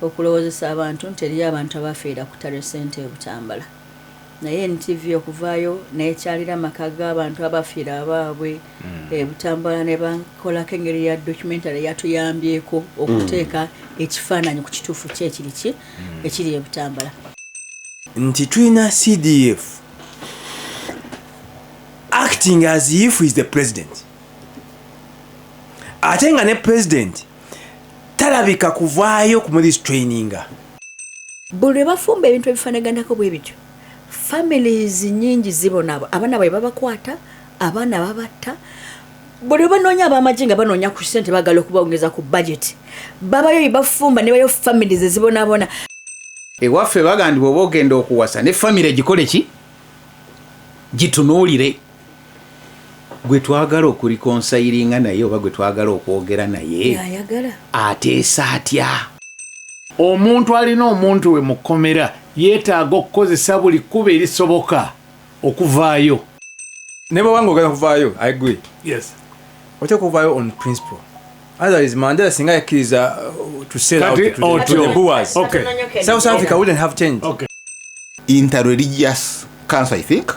okulowozesa abantu nti eriyo abantu abafiira kutala ssente Butambala naye NTV okuvaayo nekyalira amaka g'abantu abafiira abaabwe Butambala ne bakolako engeri ya documentary yatuyambyeko okuteeka ekifaananyi ku kituufu kyekiri ekiri e Butambala nti tulina CDF acting as if is the president ate nga ne president talabika kuvaayo kumulisi traininga buli bafumba ebintu ebifaanaganako bwe bityo families nyingi zibona abaana bwe babakwata abaana babatta buli banoonya ab'amagye nga banoonya ku ssente bagala okubawongeza ku budget babayo bafumba ne bayo families zibonabona ewaffe bagandi bw'oba ogenda okuwasa ne famire gikole ki gitunuulire gwe twagala okurikonsayiringa naye oba gwe twagala okwogera naye ateesa atya omuntu alina omuntu we mu kkomera yeetaaga okukozesa buli kkuba erisoboka okuvaayo ne bwe wanga ogenda kuvaayo I agree yes oteeka okuvaayo on principle otherwise Mandela singa yakkiriza to sell out to the boers South Africa wouldn't have changed Interreligious Council I think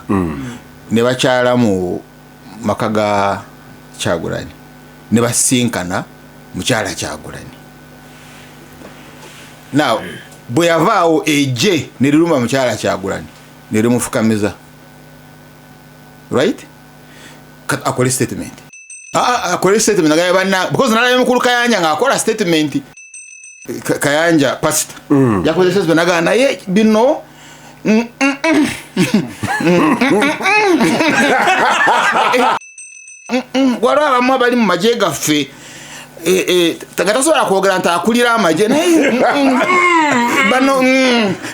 ne bakyala mu maka ga Kyagulanyi ne basinkana mukyala Kyagulanyi now bwe yavaawo eje ne liruma mukyala Kyagulanyi ne limufukamiza right akole statement akole statement nga yabana because nalaye mukulu Kayanja ng'akola statement Kayanja pastor yakoze statement naga naye bino waliwo abamu abali mu magye gaffe tagatasobola kwogera nti akulira amagye bano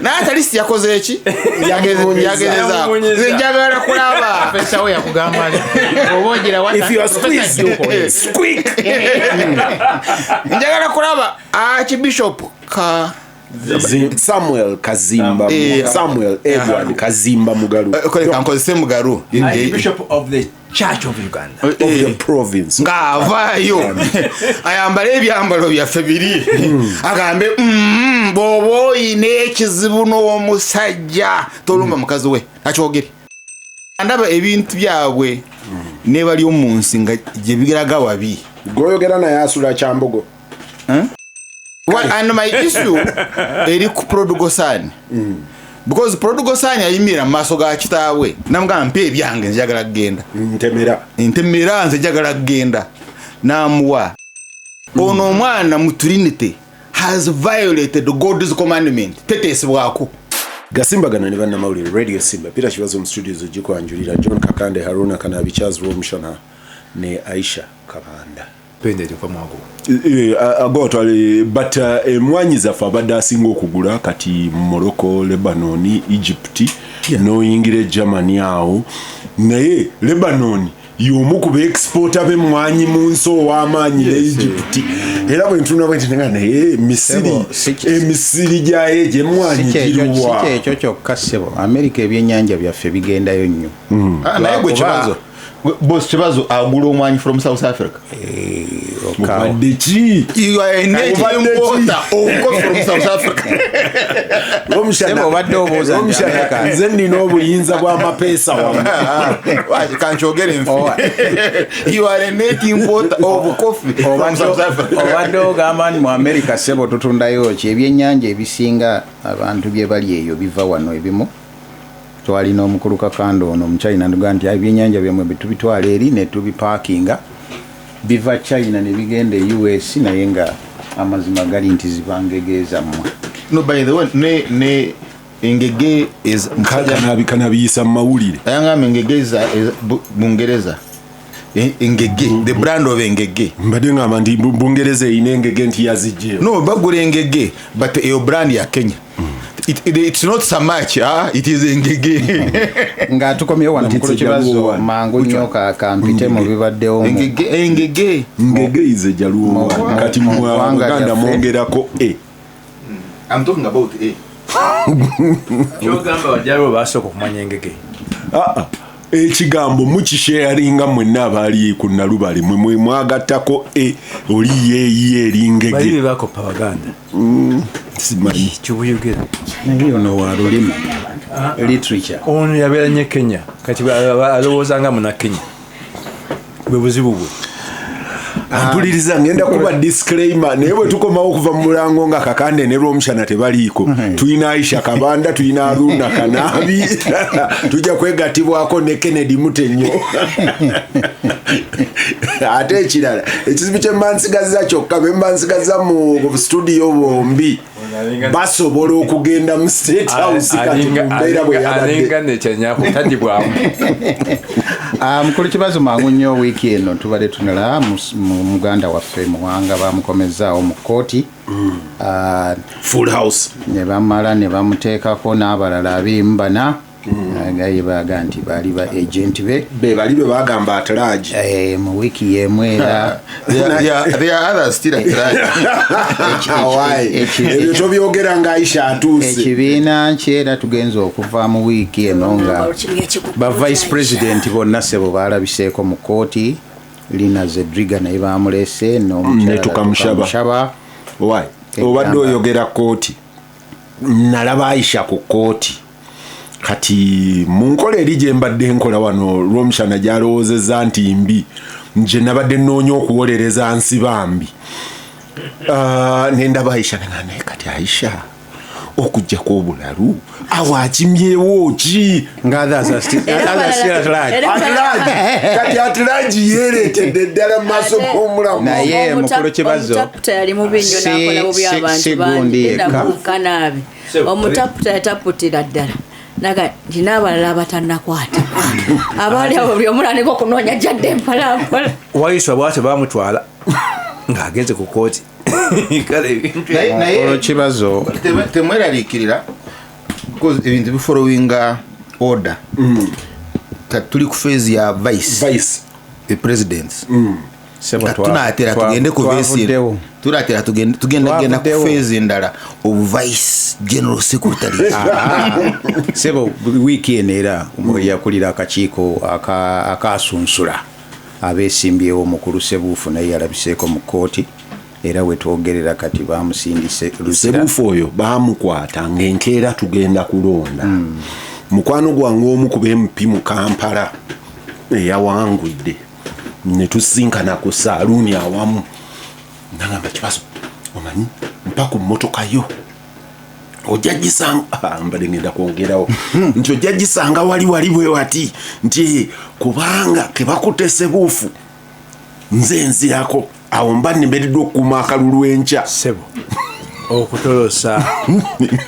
naye atalisi yakoze eki yagezezaako njagala kulaba fesawo yakugamba oba ogira njagala kulaba Archbishop Samuel Kazimba Samuel Edward Kazimba Mugalu kankozese Mugalu Bishop of the Church of Uganda of the province ng'avaayo ayambala ebyambalo byaffe biri agambe bw'oba oyina ekizibu n'omusajja tolumba mukazi we akyogere ndaba ebintu byabwe ne bali omu nsi nga gye bigiraga wabi goyogera naye asula Kyambogo and my issue eri ku Prodigal Son because Prodigal Son ayimira mu maaso ga kitaawe namugamba mpa ebyange njagala kugenda ntemera nze njagala kugenda namuwa ono omwana mu Trinity has violated God's commandment teteesebwako Gasimbagana ne bannamawulire Radio Simba Peter Kibazo mu studios ogikwanjulira John Kakande Haruna Kanabi Charles Romshana ne Aisha Kabanda pendete kwa mwago agotwale but emwanyi zaffe abadde asinga okugula kati Morocco, Lebanon, Egypt noyingire Germany awo naye Lebanon y'omu ku beexporta b'emmwanyi mu nsi ow'amaanyi ne Egypt era bwe ntuna bwe nti naye emisiri gyayo gy'emmwanyi giruwa si kyekyo kyokka ssebo America ebyennyanja byaffe bigendayo nnyo naye gwe kibazo boss kibazo agula omwanyi from South Africa mubadde ki you are a native importer from South Africa obadde obuuza nze nnina obuyinza bw'amapeesa wamu kankyogere nfe you are a native importer of coffee from South Africa obadde ogamba nti mu America ssebo tutundayo ki ebyennyanja ebisinga abantu bye bali eyo biva wano ebimu twalina omukulu Kakando ono mu China nduga nti ebyennyanja byamwe bitubitwala eri ne tubiparkinga biva China ne bigenda US naye nga amazima gali nti zibangegeeza mmwe no by the way ne engege is kana biyisa mu mawulire ayangamba engege is Bungereza engege the brand of engege mbadde ngamba nti Bungereza eyina engege nti yazijjeyo no bagula engege but your brand ya Kenya it's not so much it is engege nga tukomyewo wano mukulu Kibazo mangu nnyo kampite mu bibaddewo engege ize jaluwo kati mu Uganda mwongerako I'm talking about kyogamba wajalo basooka okumanya engege ekigambo mukisharinga mwenna abaali ku Nalubale mwagattako oli yeeyi eri ngege bali bakopa Baganda simanyi kibuyogera naye ono wa lulimi literature ono yabeera nnyo Kenya kati alowooza nga muna Kenya bwe buzibu bwe mpuliriza ngenda kuba disclaimer naye bwe tukomawo okuva mu mulango nga Kakande ne Romshana tebaliiko tulina Aisha Kabanda tulina Aruna Kanabi tujja kwegatibwako ne Kennedy Mutenyo ate ekirala ekizibu kye mbansigaza kyokka be mbansigaza mu studio bombi basobola okugenda mu State House kati mbeera bwe yabadde mukulu kibazo mangu nnyo wiiki eno tubadde tunala muganda waffe Muwanga bamukomezaawo mu kkooti Full House ne bamala ne bamuteekako n'abalala 24 gaye baga nti baali ba agent be bali be bagamba atalaji mu wiiki yemu era there are others still at ebyo tobyogera nga Aisha atuuse ekibiina kyera tugenza okuva mu wiiki eno nga ba vice president bonna sebo baalabiseeko mu kkooti Lina Zedriga naye bamulese n'omukyala obadde oyogera kkooti nalaba Aisha ku kkooti kati munkola eri gye mbadde nkola wano Romshana gyalowoozezza nti mbi nje nabadde nnoonya okuwolereza nsi bambi nendaba Aisha naye kati Aisha okujjako obulalu awakimyewo ki kati atulaji yeeretedde ddala mu maaso g'omulamu naye mukulu kibazo sigundi yekka omutaputa yataputira ddala naga ndinaabalala abatannakwata abaali abo buli omulaniko okunoonya jjadde mpalampola wayiswa bwate bamutwala ng'agenze ku kkooti naye kibazo temweraliikirira because ebintu bifollowinga order tuli ku phase ya vice presidents tunaatera tugende ku tunaatera tugenda ku phase endala of vice general secretary sebo wiiki eno era yakulira akakiiko akasunsula abeesimbyewo omukulu Sebuufu naye yalabiseeko mu kkooti era wetwogerera kati bamusindise Sebuufu oyo baamukwata ng'enkeera tugenda kulonda mukwano gwange omu ku MP mu Kampala eyawangudde ne tusinkana ku saaluuni awamu nagamba kibazo omanyi mpa ku mmotoka yo ojja gisanga mbadde ngenda kwogerawo nti ojja gisanga wali bwe wati nti kubanga kebakutte Sebuufu nze nzirako awo mba nimbeddwa okukuuma akalulu enkya sebo okutolosa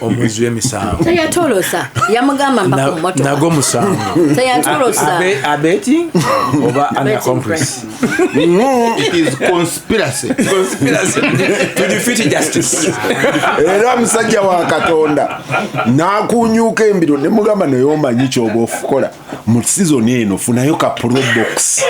omuzi w'emisango teyatolosa yamugamba mba ku mmotoka nago musango teyatolosa abeti oba an accomplice it is conspiracy to defeat justice era musajja wa Katonda n'akunyuuka embiro ne mugamba naye omanyi ky'oba ofukola mu sizoni eno funayo ka probox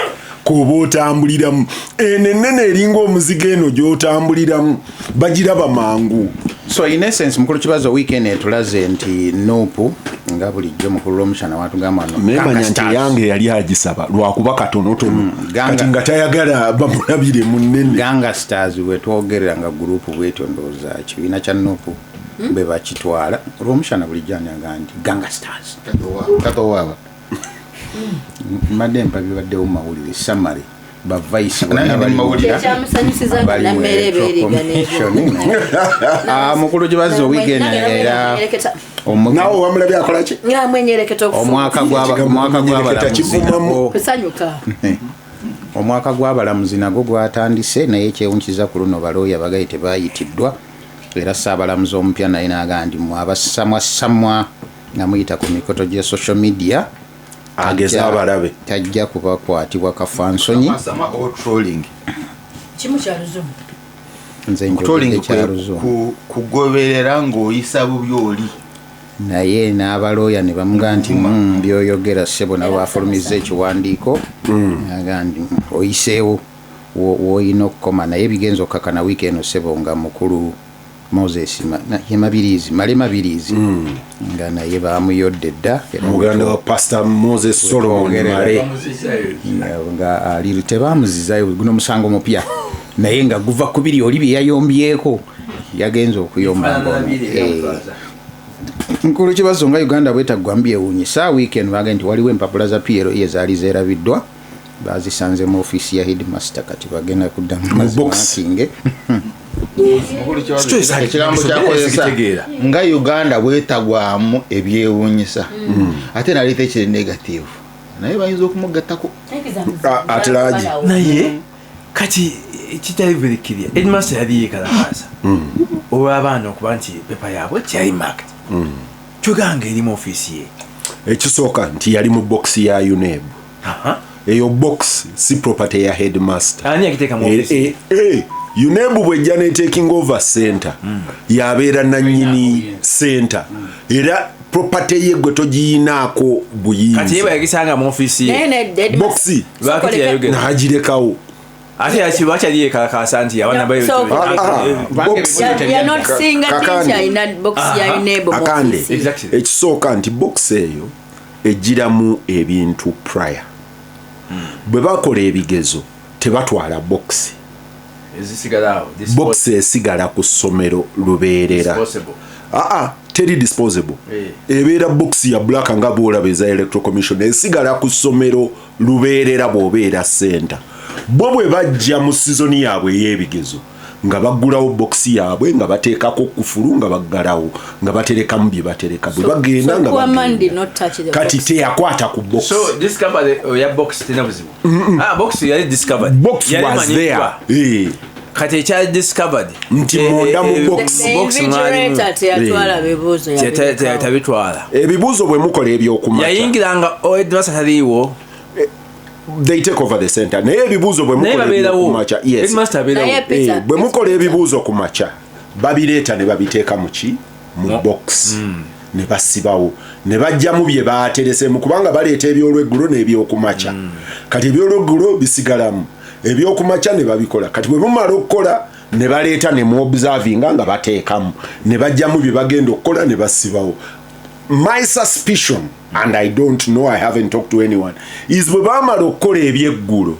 kuba otambuliramu enenene eringa omuzigo eno gy'otambuliramu bagiraba mangu so in essence mukulu kibazo weekend etulaze nti Nuupu nga bulijjo mukulu Romshana watugamba nemanya nti yange yali agisaba lwakuba katonotono kati nga tayagala bamulabire munene Ganga Stars wetwogerera nga gurupu bwetyo ndowooza kibiina kya Nuupu be bakitwala Romshana bulijjo anaga nti Ganga Stars katowaaba madde mpabye baddewo mawulire summary ba vice mukulu gibazo weekend era nawe wamulabye akola ki omwaka gw'abalamuzi nagwo gwatandise naye ekyewunkiza ku luno balooya bagaye tebayitiddwa era saabalamuzi omupya naye naga ndi abasamwasamwa nga muyita ku mikoto gya social media ageza abalabe tajja kubakwatibwa kafansonyi nze njogedde kyaluzumu kugoberera ng'oyisa bubi oli naye n'abalooya ne bamugaa nti byoyogera ssebo nabo bafulumiza ekiwandiiko aga nti oyiseewo woolina okukoma naye bigenza okukakana wiiki eno ssebo nga mukulu Moses Male Mabirizi nga naye bamuyodde dda muganda wa Pastor Moses Solomon Male nga ali tebamuzizayo guno musango mupya naye nga guva ku biri oli bye yayombyeko yagenze okuyomba nkulu kibazo nga Uganda bwetaggwambye ewunyisa weekend bagenda nti waliwo empapula za PLO ezaali zeerabiddwa bazisanze mu ofiisi ya headmaster kati bagenda kuddamu mazinge ekigambo kyakozesa nga Uganda bwetagwamu ebyewuunyisa ate naleeta ekiri negative naye bayinza okumugattako atalaji naye kati kitali very clear headmaster yali yekalakaasa olw'abaana okuba nti pepa yaabwe tyali marked kyoganga eri mu ofiisi ye ekisooka nti yali mu box ya UNEB eyo box si property ya headmaster ani yakiteeka mu ofiisi UNEB bwejja ne taking over center yabeera nannyini center era property ye gwe togiyinaako buyinza kati ye bayagisanga mu ofiisi ye boxi lwakati yayogera n'agirekawo ate yakibakyali yekalakaasa nti abaana akande ekisooka nti box eyo ejjiramu ebintu prior bwe bakola ebigezo tebatwala box box esigala ku ssomero lubeerera teri disposable ebeera box ya black nga bwolaba eza electoral commission esigala ku ssomero lubeerera bw'obeera center bo bwe bajja mu sizoni yaabwe ey'ebigezo nga baggulawo boxi yaabwe nga bateekako kufulu nga baggalawo nga baterekamu bye batereka bwe bagenda nga kati teyakwata ku box box was there kati ekyali discovered nti munda mu box tabitwala ebibuuzo bwe mukola ebyokumaca yayingiranga headmaster taliiwo they take over the center naye ebibuuzo bwe mukola kumaca yes bwe mukola ebibuuzo ku maca babireeta ne babiteeka muki mu box ne basibawo ne bajjamu bye baateresemu kubanga baleeta ebyolweggulo n'ebyokumaca kati ebyolweggulo bisigalamu ebyokumaca ne babikola kati bwe mumala okukola ne baleeta ne mu observinga nga bateekamu ne bajjamu bye bagenda okukola ne basibawo. My suspicion, and I don't know, I haven't talked to anyone, is bwe bamala okukola ebyeggulo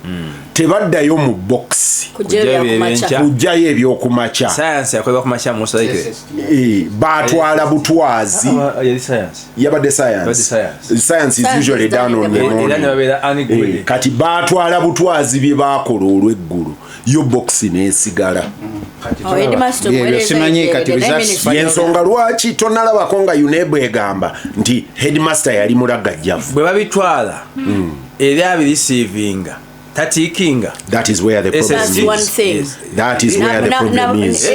tebaddayo mu box kujjayo ebyokumaca baatwala butwazi yabadde science is usually done on the morning kati baatwala butwazi bye baakola olw'eggulu yo box neesigala yensonga lwaki tonalabako nga UNEB egamba nti headmaster yali mulagajjavu bwe babitwala eri abirisiivinga tatikinga. That is where the problem is. One thing. That is where the problem is.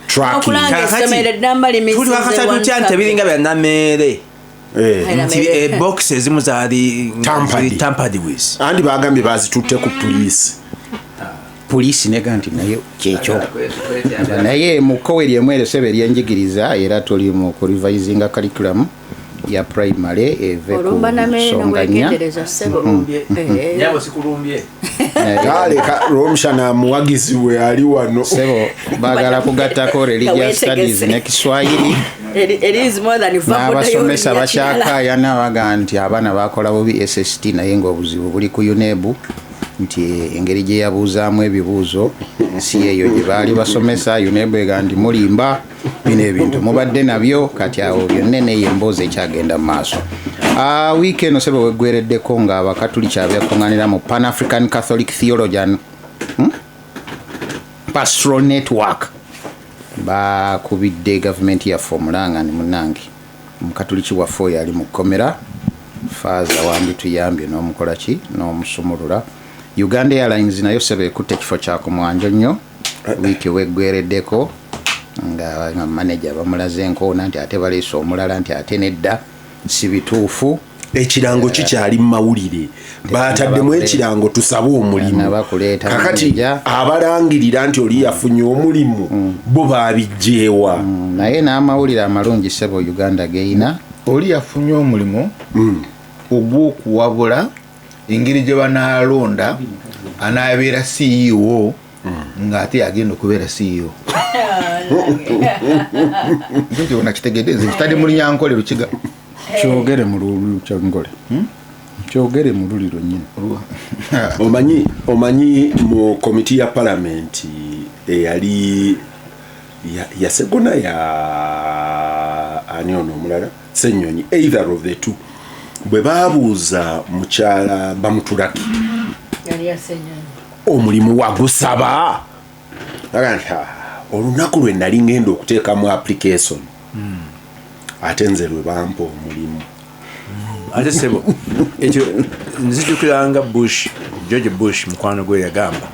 Tracking. Tebiringa bya namere. Box ezimu zaali tampered with. Andi bagambye bazitutte ku police. Police nega nti nayo kyekyo. Naye mu koweri emwere sebe lyenjigiriza era tuli mu revisinga curriculum ya primary eveku songanya nyabo sikulumbye kale ka romshana muwagizi we ali wano sebo bagala kugattako religious studies ne Kiswahili it is more than abasomesa bashaka yana baganti abana bakola bobi SST naye ngo obuzibu buli ku UNEB nti engeri gye yabuuzaamu ebibuuzo si eyo gye baali basomesa UNEB egandi mulimba bino ebintu mubadde nabyo kati awo byonna neyo emboozi ekyagenda mu maaso. Weekend sebe weggwereddeko nga abakatuliki abeekungaanira mu Pan African Catholic Theologian Pastoral Network bakubidde gavumenti yaffe omulanga ni munnange omukatuliki waffe oyo ali mu kkomera faaza wambi tuyambye n'omukola ki n'omusumulula. Uganda Airlines nayo sebe ekutte ekifo kya ku mwanjo nnyo wiiki weggwereddeko nga manager bamulaze enkoona nti ate baleese omulala nti ate nedda si bituufu. Ekirango kikyali mu mawulire baataddemu ekirango tusabe omulimu kakati abalangirira nti oli yafunye omulimu bo baabijjeewa naye n'amawulire amalungi sebo Uganda geina oli yafunye omulimu ogw'okuwabula engeri gye banaalonda anaabeera CEO ng'ate agenda okubeera CEO ekyo nakitegedde nze kitali mu Lunyankole Lukiga kyogere mu Lukyangole kyogere mu luliro nnyini omanyi mu komiti ya palamenti eyali ya Segona ya ani ono omulala Ssenyonyi, either of the two, bwe baabuuza mukyala bamutulaki omulimu wagusaba olunaku lwe nali ngenda okuteekamu application ate nze lwe bampa omulimu. Ate sebo ekyo nzijukiranga George Bush mukwano gwe yagamba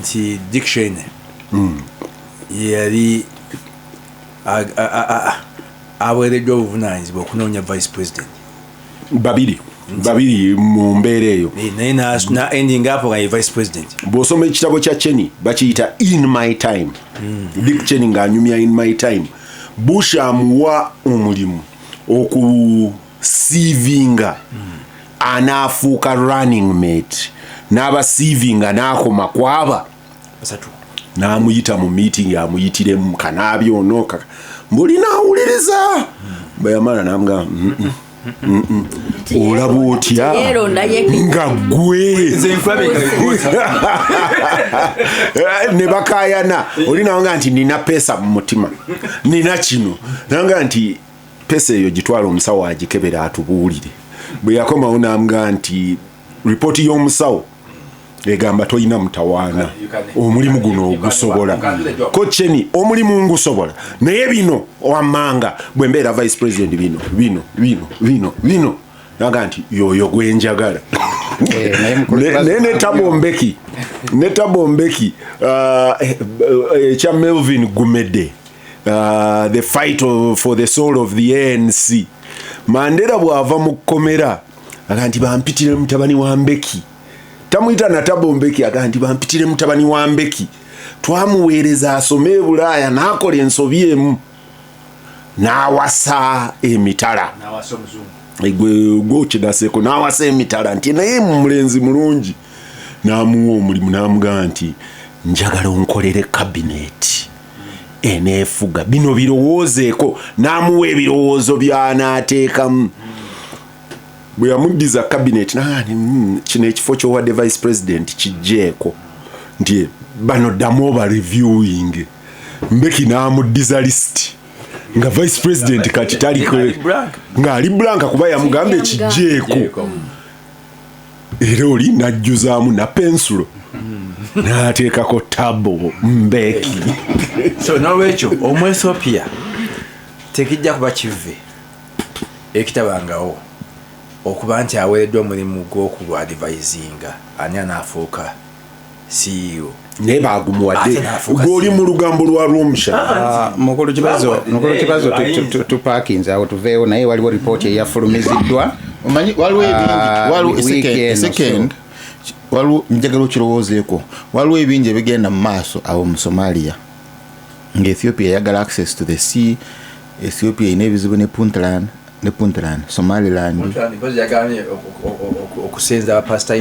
nti Dick Cheney yali aweereddwa obuvunaanyizibwa okunoonya vice president babiri mu mbeera eyo naye na ending apo nga ye vice president. bw'osoma ekitabo kya Cheney bakiyita In My Time. Dick Cheney ng'anyumya In My Time. Bush amuwa omulimu okusiivinga anaafuuka running mate n'abasiivinga n'akoma kwaba n'amuyita mu meeting amuyitiremu kanaabi onooka mbulina awuliriza bwe yamala n'amugamba olaba otya nga gwe ne bakayana olinawanga nti nina pesa mu mutima nina kino nanga nti pesa eyo gitwala omusawo agikebera atubuulire. Bwe yakomawo n'amuga nti ripooti y'omusawo egamba toyina mutawaana omulimu guno ogusobola ko Cheney omulimu ngusobola naye bino wammanga bwe mbeera vice president bino naga nti yoyo gwenjagala. ne Tabombeki ekya Melvin Gumede the fight for the soul of the ANC. Mandela bw'ava mu kkomera aga nti bampitire mutabani wa Mbeki, tamuyita na Tabombeki aga nti bampitire mutabani wa Mbeki, twamuweereza asome Bulaaya n'akola ensobi emu n'awasa emitala gw'okidaseko n'awasa emitala nti naye mulenzi mulungi n'amuwa omulimu n'amugaa nti njagala onkolere kabineti eneefuga bino birowoozeeko n'amuwa ebirowoozo by'anaateekamu. Bwe yamuddiza kabineti kino ekifo ky'owadde vice president kijjeeko nti bano ddamu oba reviewing. Mbeki n'amuddiza lisiti nga vice president kati taliko ng'ali blanka kuba yamugambye kijjeeko era oli n'ajjuzaamu na pensulo n'ateekako Tabo Mbeki. So n'olwekyo Omuethiopia tekijja kuba kive ekitabangawo okuba nti aweereddwa omulimu gw'okuadvisinga ani anaafuuka CEO naye bagumuwadde gw'oli mu lugambo lwa Rw'omusha. Mukulu kibazo tupakinze awo tuveewo naye waliwo ripooti eyafulumiziddwa. Omanyi waliwo second waliwo njagala okirowoozeeko waliwo ebingi ebigenda mu maaso awo mu Somalia nga Ethiopia yagala access to the sea. Ethiopia ina ebizibu ne Puntland Somaliland okusenza abapasita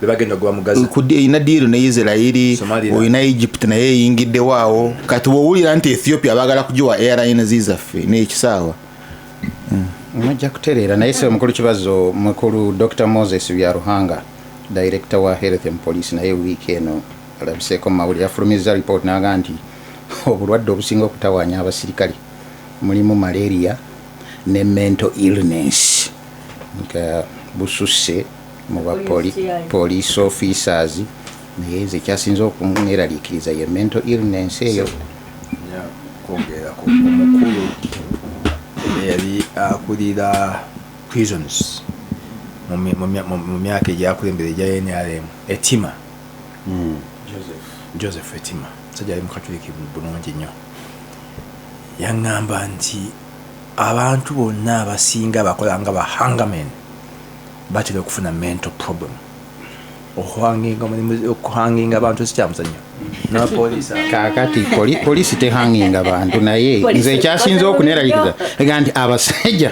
bebagenda okuba mu Gaza ina diiru ne Israeli oyina Egypt naye eyingiddewo awo kati bw'owulira nti Ethiopia bagala kugiwa airline zizaffe n'ekisaawa Mwajja kutereera naye se mukulu kibazo mukulu Dr. Moses Byaruhanga director wa Health and Police naye wiiki eno alabiseeko mawulire afulumiza report n'aga nti obulwadde obusinga okutawaanya abasirikale mulimu malaria ne mental illness nga bususse mu ba police officers naye ze kyasinze okumweraliikiriza ye mental illness eyo. Kwongera ku omukulu yali akulira prisons mu myaka egyakulembera egya NRM Etima Joseph Etima sajja ali mukatuliki bulungi nnyo yaŋŋamba nti abantu bonna abasinga bakola nga ba hangamen batera okufuna mental problem. Okuhanginga abantu sikyamuzannyo n'apoliisi kaakati poliisi tehanginga abantu naye nze ekyasinze okuneeraliikiriza ega nti abasajja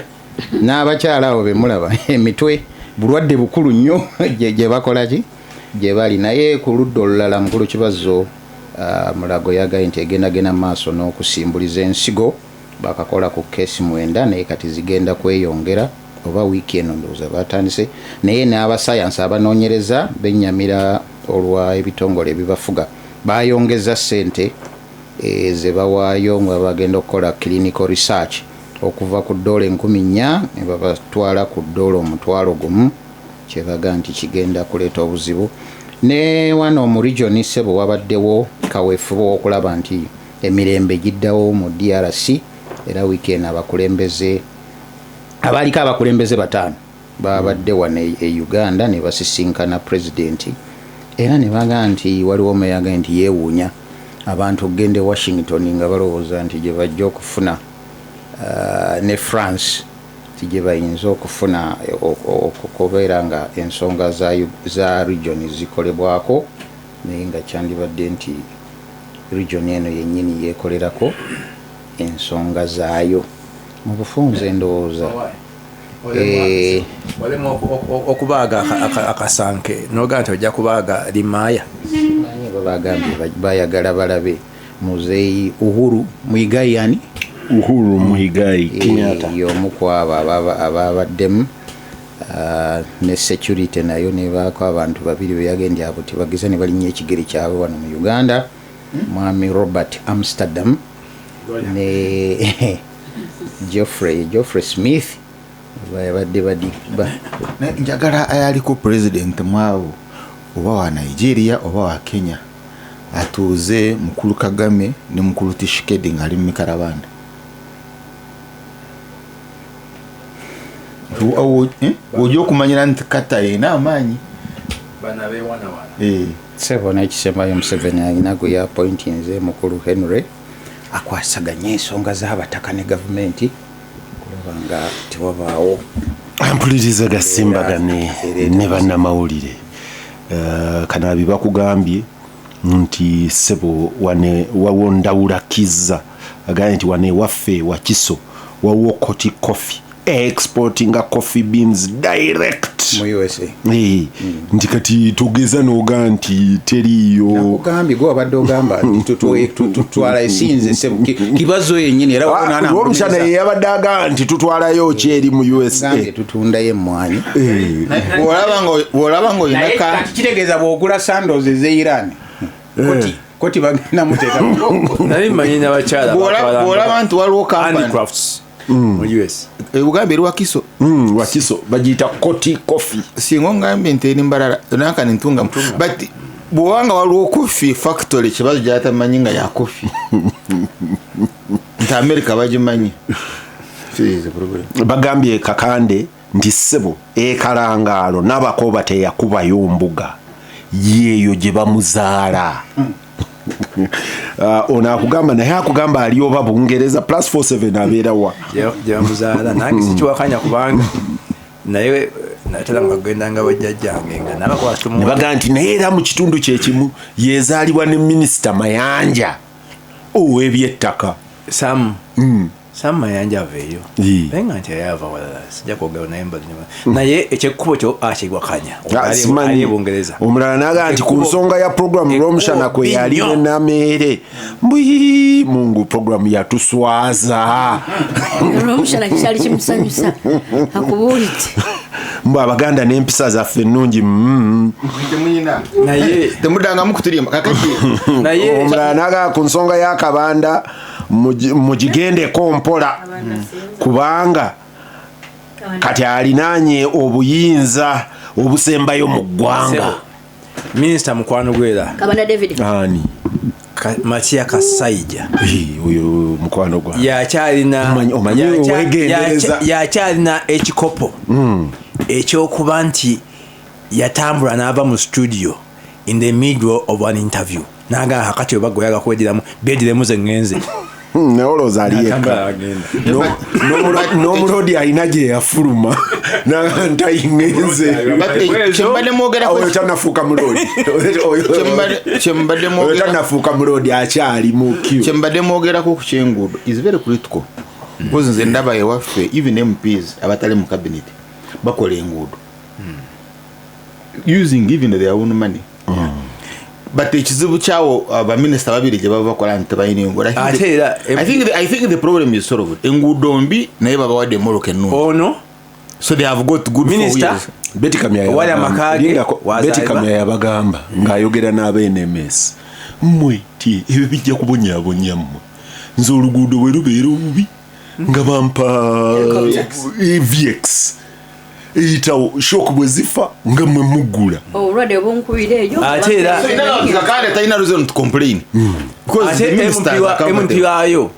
n'abakyala abo bemulaba emitwe bulwadde bukulu nnyo gye bakola ki gye bali naye ku ludda olulala mukulu kibazo Mulago yagaye nti egendagenda maaso n'okusimbuliza ensigo bakakola ku keesi 9 naye kati zigenda kweyongera oba wiiki eno ndowooza batandise naye n'abasayansi abanoonyereza bennyamira olwa ebitongole ebibafuga bayongeza ssente ze bawaayo nga bagenda okukola clinical research okuva ku $4,000 ne babatwala ku $1,000 kyebaga nti kigenda kuleeta obuzibu. Ne wano mu region Ssebo wabaddewo kaweefube okulaba nti emirembe giddawo mu DRC era weekend abakulembeze abaaliko abakulembeze 5 babadde wano e Uganda ne basisinkana president era ne baga nti waliwo omuyaga nti yeewuunya abantu okugenda e Washington nga balowooza nti gye bajja okufuna ne France gye bayinza okufuna okubeera nga ensonga za region zikolebwako naye nga kyandibadde nti region eno yennyini yeekolerako ensonga zaayo mu bufunze ndowooza okubaaga akasanke noga nti ojja kubaaga limaaya babagambye bayagala balabe muzeeyi Uhuru Muigai yani Uhuru Muigai Kenyatta y'omu ku abo ababaddemu ne security nayo nebaako abantu babiri beyagendye abo tibageza ne balinnya ekigere kyabwe wano mu Uganda mwami Robert Amsterdam ne Geoffrey Smith bayabadde badikba. Njagala ayaliko president mwabo oba wa Nigeria oba wa Kenya atuuze mukulu Kagame ne mukulu Tshisekedi ngali mu mikarabanda ojo kumanyira nti kata ena amaanyi bana be wana sebona ekisembayo Museveni alina gwe yapointinze mukulu Henry akwasaganya ensonga z'abataka ne gavumenti kulaba nga tewabaawo ampuliriza gasimbagane ne bannamawulire kanabi bakugambye nti Ssebo wane wawondawulakiza agambye nti wane waffe Wakiso wawo Koti Coffee exporting a coffee beans direct mu USA nti kati tugeza noga nti teriyo nakugambi gwe wabadde ogamba tutwala esinze Ssebo kibazo yennyini era omushana yabadde agamba nti tutwalayo kyeri mu USA tutundayo emmwanyi bw'olaba ng'oyinaka kitegeeza bw'ogula sandols ez'e Iran koti bagenda muteeka nali mmanyi n'abakyala bw'olaba nti waliwo handicrafts mu US Uganda eri Wakiso Wakiso bagiyita Koti Coffee singo ngambye nti eri mbalala naka nintunga but bw'obanga waliwo coffee factory kibazo gyatamanyi nga ya coffee nti America bagimanyi bagambye Kakande nti Ssebo ekalangaalo n'abakoba teyakubayo mbuga yeeyo gye bamuzaala ono akugamba naye akugamba ali oba Bungereza +47 abeera wa gye bamuzaala nange sikiwakanya kubanga naye natera ngagenda nga bajjajjange nga ne bagaa nti naye era mu kitundu kyekimu yeezaalibwa ne minisita Mayanja ow'ebyettaka Sam Mayanja aveeyo benga nti ayava walala sijja kwogera naye naye ekyekkubo kyo akiwakanya ali Bungereza omulala naga nti ku nsonga ya programu lw'omushana kwe yali ne Nameere mbwi Mungu programu yatuswaza lw'omushana kyali kimusanyusa akubuulidde mbu Abaganda n'empisa zaffe ennungi naye temudangamu kutulimba kakati naye omulala naga ku nsonga ya Kabanda mugigendeko mpola kubanga kati alinaanye obuyinza obusembayo mu ggwanga minisita mukwano gwera Kabanda David ani Matia Kasaija oyo mukwano gwa yakyalina ekikopo ekyokuba nti yatambula n'ava mu studio in the middle of an interview naga hakati obago yaga kwediramu bediremu ze ngenze neoloza aliyeka n'omulodi alina gye yafuluma ntayingenze oyo tanafuuka mulodi oyo tanafuuka mulodi akyali mu kyo kyembadde mwogerako ku kyenguudo is very critical because nze ndaba ewaffe even MPs abatali mu cabinet bakola enguudo using even their own money but ekizibu kyawo abaminister babiri gye baba bakola nti tebalina enguudo I think the problem is solved enguudo mbi naye babawadde emmoloka ennungi ono so they have got good minister Betty Kamya yabagamba ng'ayogera n'aba NMS mmwe ti ebyo bijja kubonyabonya mmwe nze oluguudo bwe lubeera obubi nga bampa VX eyitawo shock bwe zifa nga mmwe muggula obulwadde obunkubira eyo ate era kakande talina reason to complain ate MP waayo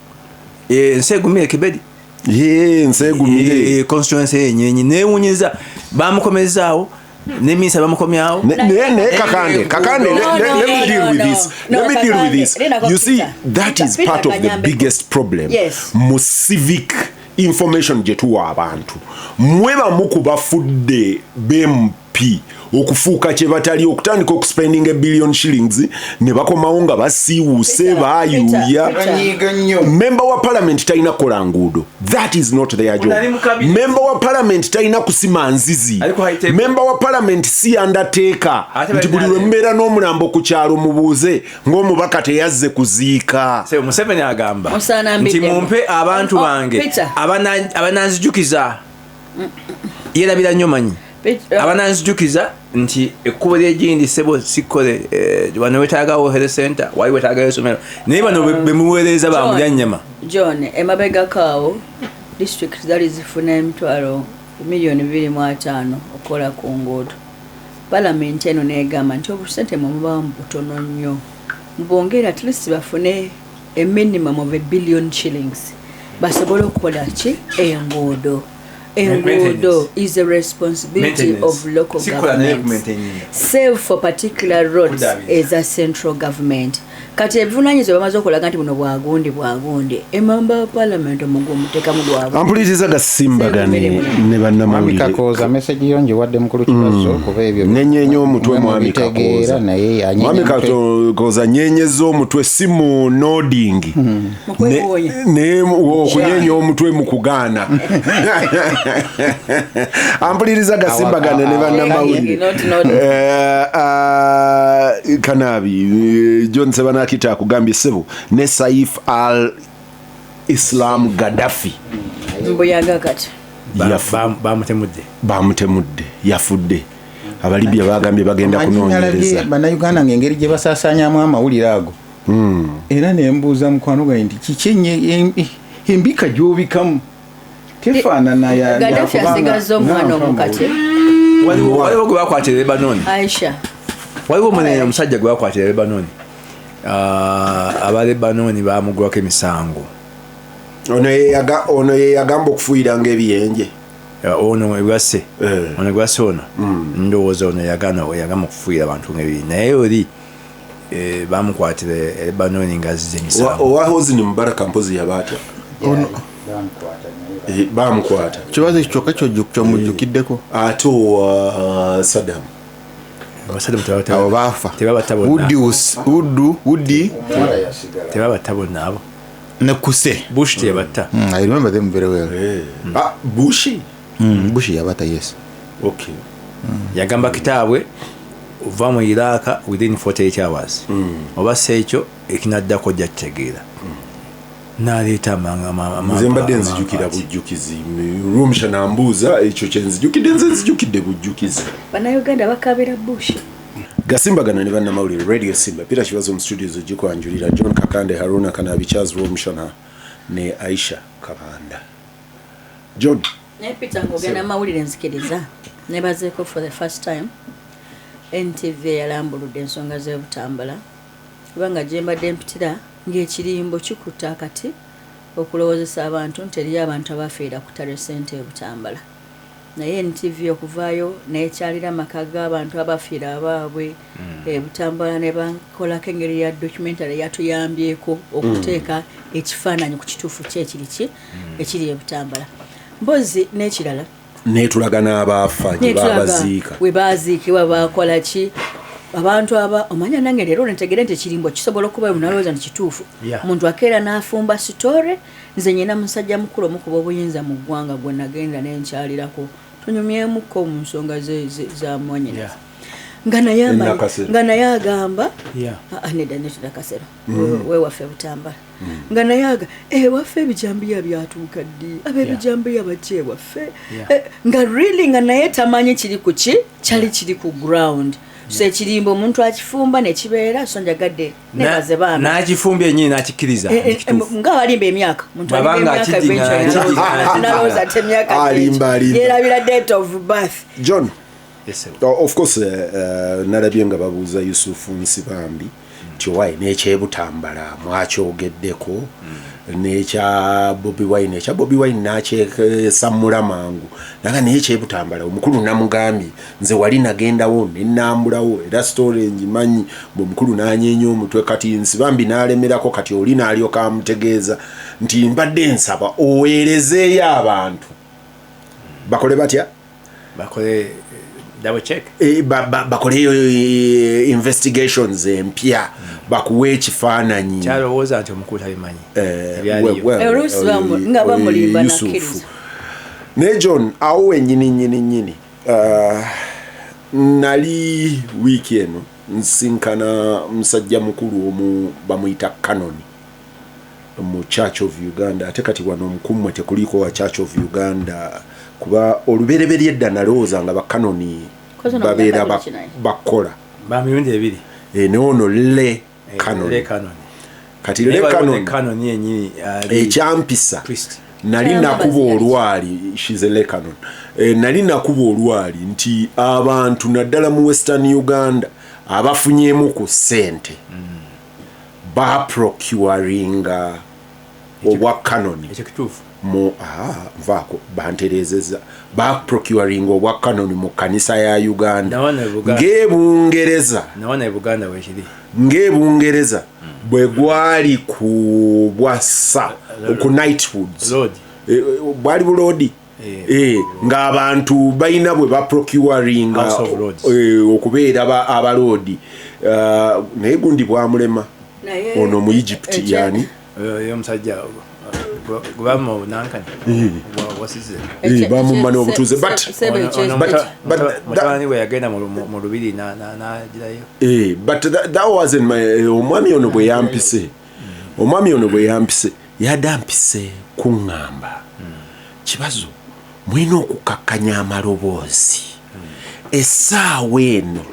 nsegumire kibedi nsegumire constituency yenyenyi neewunyiza bamukomezaawo neminisa bamukomyawo naye kakande let me deal with this you see that is part of the biggest problem mu civic information gye tuwa abantu mwe bamu ku bafudde b'MP okufuuka kye batali okutandika okuspending $1 billion ne bakomawo nga basiiwuuse baayuuya member wa parliament talina kukola nguudo that is not their job member wa parliament talina kusima nzizi member wa parliament si undertaker nti buli lwe mbeera n'omulambo ku kyalo mubuuze ng'omubaka teyazze kuziika Museveni agamba nti mumpe abantu bange abananzijukiza yerabira nnyo manyi abananzijukiza nti ekkubo ly'egindi sebo sikole wano wetaagawo health center wali wetaagayo esomero naye bano bemuweereza bamulyannyama John emabegakaawo district zali zifuna emitwalo $2.5 okukola ku nguudo palamenti eno negamba nti obusente mubaamu butono nnyo mubongere at least bafune a minimum of $1 billion basobole okukola ki enguudo enguudo is a responsibility of local government. Save for particular roads is a central government. Kati ebivunanyizibwa bamaze okulaga nti buno bwagundi emamba wa parliament omugumuteka mu gwago ampuliriza gasimbagane ne bannamawulire Kakoza message yonje wadde mukulu kibazo kuba ebyo nenyenyo omutwe mwami Kakoza mwami Kakoza nyenyeza omutwe simu nodding ne okunyenya omutwe mu kugaana ampuliriza gasimbagane ne bannamawulire Kanabi John Sebana kita kugambye sebo ne Saif al-Islam Gaddafi mbuyaga kati bamutemudde yafudde abalibya bagambye bagenda kunoonyereza bannayuganda ng'engeri gye basaasaanyamu amawulire ago era nembuuza mukwano gwange nti kikenye embika gy'obikamu tefaanana Gaddafi asigaza omwana omukati waliwo gwe bakwatira Lebanon Aisha waliwo omusajja gwe bakwatira Lebanon aba Lebanon bamugwako emisango ono ye yagamba okufuuyiranga ebiyenje ono egwasse ono ndowooza ono yagamba okufuuyira abantu ng'ebiri naye oli bamukwatira Lebanon ng'azizza emisango owahozi Mubaraka mpozi yabaatya bamukwata kibazo kyokka kyomujjukiddeko ate Saddam abo baafa tebabatta bonna abo ne Kuse Bush teyabatta I remember them very well Bush yabatta yes okay yagamba kitaabwe ova mu Iraq within 48 hours oba sekyo ekinaddako jja kitegeera naleeta nze mbadde nzijukira bujjukizi Rumsha nambuuza ekyo kyenzijukidde nze nzijukidde bujjukizi bannayuganda bakabira Bush gasimbagana ne bannamawulire radio Simba Peter Kibazo mu studios ogikwanjulira John Kakande Haruna Kanabi Charles Rumsha ne Aisha Kabanda John ne Peter ngogenda mawulire nzikiriza nebazeeko for the first time NTV yalambuludde ensonga z'ebutambala kubanga gye mbadde mpitira ng'ekirimbo kikutte akati okulowoozesa abantu nti eriyo abantu abafiira ku ttale ssente ebutambala naye NTV okuvaayo neekyalira amaka g'abantu abafiira abaabwe ebutambala ne bakolako engeri ya documentary yatuyambyeko okuteeka ekifaananyi ku kituufu kyekiri ekiri ebutambala mpozi n'ekirala netulaga n'abaafa gye babaziika we baaziikibwa bakola ki abantu aba omanya nange leero netegere nti ekirimbo kisobola okuba munalowooza nti kituufu omuntu akeera n'afumba sitore nze nyina musajja mukulu omukuba obuyinza mu ggwanga gwe nagenda nenkyalirako tunyumyemuko mu nsonga zamwanyiriza nga naye agamba nedda netudakasero wewaffe butambala nga naye aga waffe ebijambiya byatuuka ddi ab'ebijambiya bajja ewaffe nga really nga naye tamanyi kiri ku ki kyali kiri ku ground so ekirimba omuntu akifumba nekibeera so njagadde nebaze baana n'akifumbye ennyini n'akikkiriza nga balimba emyaka muntu nalowooza ate emyaka yerabira date of birth. John, of course nalabye nga babuuza Yusufu Nsibambi tiwayi n'ekyebutambala mwakyogeddeko n'ekya Bobi Wine n'akyesamula mangu naga n'ekyebutambala omukulu namugambye nze wali nagendawo nenambulawo era story ngimanyi omukulu n'anyeenya omutwe kati Nsibambi n'alemerako kati oli n'alyoka amutegeeza nti mbadde nsaba oweerezeeyo abantu bakole batya bakole double check bakoleyo investigations empya bakuwe ekifaananyi kyalowooza nti omukulu tabimanyi nga bamulimba nakkiriza naye John awo wennyini nali wiiki eno nsinkana musajja mukulu omu bamuyita Kanoni mu Church of Uganda ate kati wano omukummwe tekuliko wa Church of Uganda kuba olubereberye edda nalowooza nga bakanoni babeera bakola bamirundi 2 neono le kanoni kati le kanoni yenyini ekyampisa nali nakuba olwali she's a le canon nali nakuba olwali nti abantu naddala mu Western Uganda abafunyeemu ku ssente baprocuringa obwa kanoni mu vaako banterezeza baprocuring obwa kanoni mu kanisa ya Uganda ng'Ebungereza bwe gwali ku bwassa ku Knighthoods bwali bulodi ng'abantu balina bwe baprocuring okubeera abalodi naye gundi bwamulema ono mu Egypt yani omusajja gubamo nankani wasize bamumana obutuze but we yagenda mu lubiri na jirayo but that wasn't my omwami ono bwe yampise yadampise kuŋŋamba kibazo mwina okukakkanya amaloboozi essaawa eno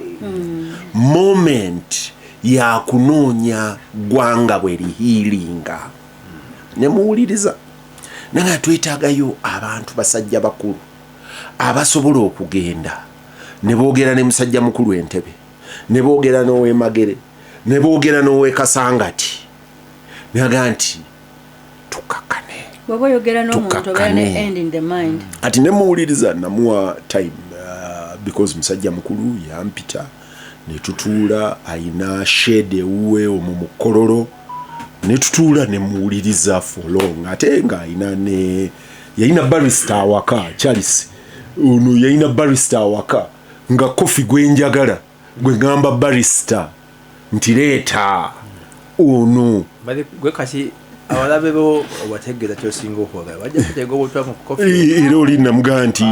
moment yakunoonya gwanga bwe lihiiringa nemuwuliriza nanga twetaagayo abantu basajja bakulu abasobola okugenda ne boogera ne musajja mukulu Entebbe ne boogera n'ow'e Magere ne boogera n'ow'e Kasangati naga nti tukakkane bw'oba oyogera n'omuntu obeera ne end in the mind ati nemuwuliriza namuwa time because musajja mukulu yampita ne tutuula ayina shade ewuwe omwo mu Kololo ne tutuula ne muwuliriza for long ate nga yayina barrister awaka Charles ono yayina barrister awaka nga kofi gwenjagala gwe ngamba barrister nti leeta ono gwe kati abalabe bo obategeeza kyosinga okwagala bajja kuteega obutwa mu kofi era oli namugamba nti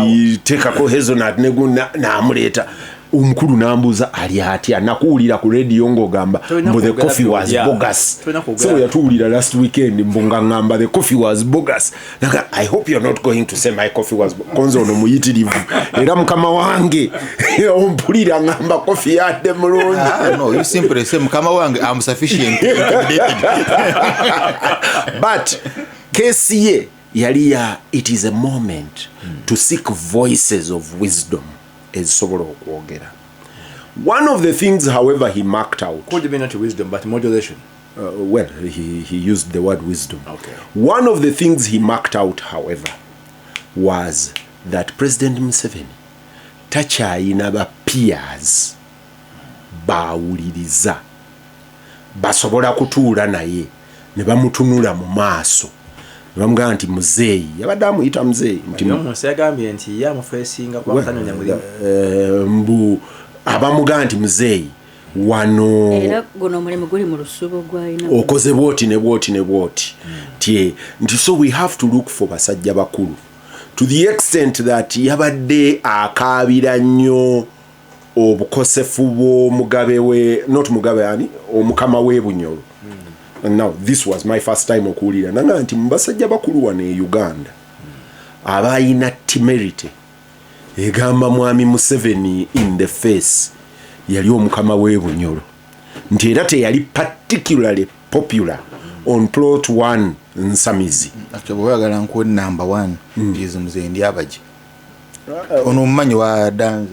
teekako Hazelnut n'amuleeta omukulu nambuuza ali atya nakuwulira ku radio ng'ogamba mbu the coffee was bogus so yatuwulira last weekend mbu nga ngamba the coffee was bogus naga I hope you're not going to say my coffee was konzo ono muyitirivu era mukama wange ompulira ngamba coffee yadde mulungi no you simply say mukama wange I'm sufficient but KCA yali ya it is a moment to seek voices of wisdom ezisobola okwogera. One of the things, however, he marked out. Could have been not wisdom, but modulation. Well, he used the word wisdom. Okay. One of the things he marked out, however, was that President Museveni takyayina ba peers bawuliriza basobola kutuula naye ne bamutunula mu maaso bamugamba nti muzeeyi yabadde amuyita muzeeyi nti omuntu yagambye nti yamufeesinga kwatanonya mulimu mbu abamugamba nti muzeeyi wano era guno mulimu guli mu lusuubo gwalina okoze bwoti ne bwoti ne bwoti nti so we have to look for basajja bakulu to the extent that yabadde akaabira nnyo obukosefu bw'omugabe we not mugabe ani omukama w'e Bunyoro. And now this was my first time okuwulira nanga nti mbasajja bakulu wano e Uganda abayina timerite egamba mwami Museveni in the face yali omukama w'ebunyolo nti era teyali particularly popular on plot 1 Nsamizi. bweyagala nkuwa number 1 izi muze ndi abaji ono omumanyi wa danze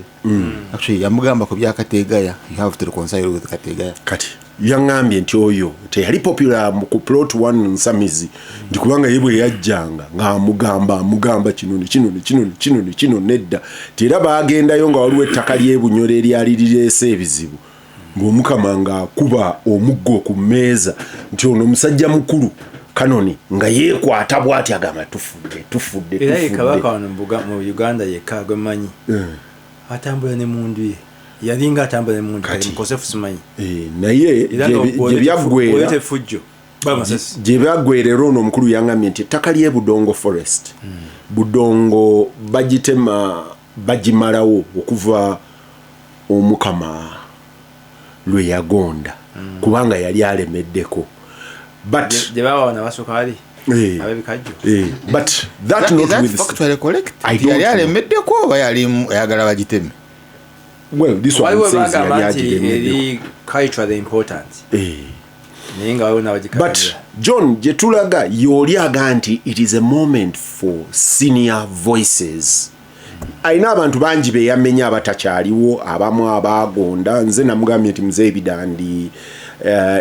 actually yamugamba ku bya Kategaya, you have to reconcile with Kategaya. Kati yaŋŋambye nti oyo teyali popular ku plot 1 Nsamizi nti kubanga ye bwe yajjanga ng'amugamba kino nedda ti era baagendayo nga waliwo ettaka ly'ebunyolo eryali lireese ebizibu ng'omukama ng'akuba omuggo ku mmeeza nti ono omusajja mukulu Kanoni nga yeekwata bw'ati agamba tufudde era ye kabaka wano mu Uganda yekka gwemanyi atambula ne mundu ye yalinga atambula ne mundu mukosefu simanyi naye gye byaggwerera ono omukulu yaŋŋambye nti ettaka ly'e Budongo Forest Budongo bagitema bagimalawo okuva omukama lwe yagonda kubanga yali alemeddeko but but that not with factually correct. Yali alemeddeko oba yali ayagala bagiteme? Well, this one says yali culturally important. But John jetulaga yoli aga nti it is a moment for senior voices. Aina abantu bangi be yamenya abatakyaliwo abamu abagonda nze namugambye nti Mzee Bidandi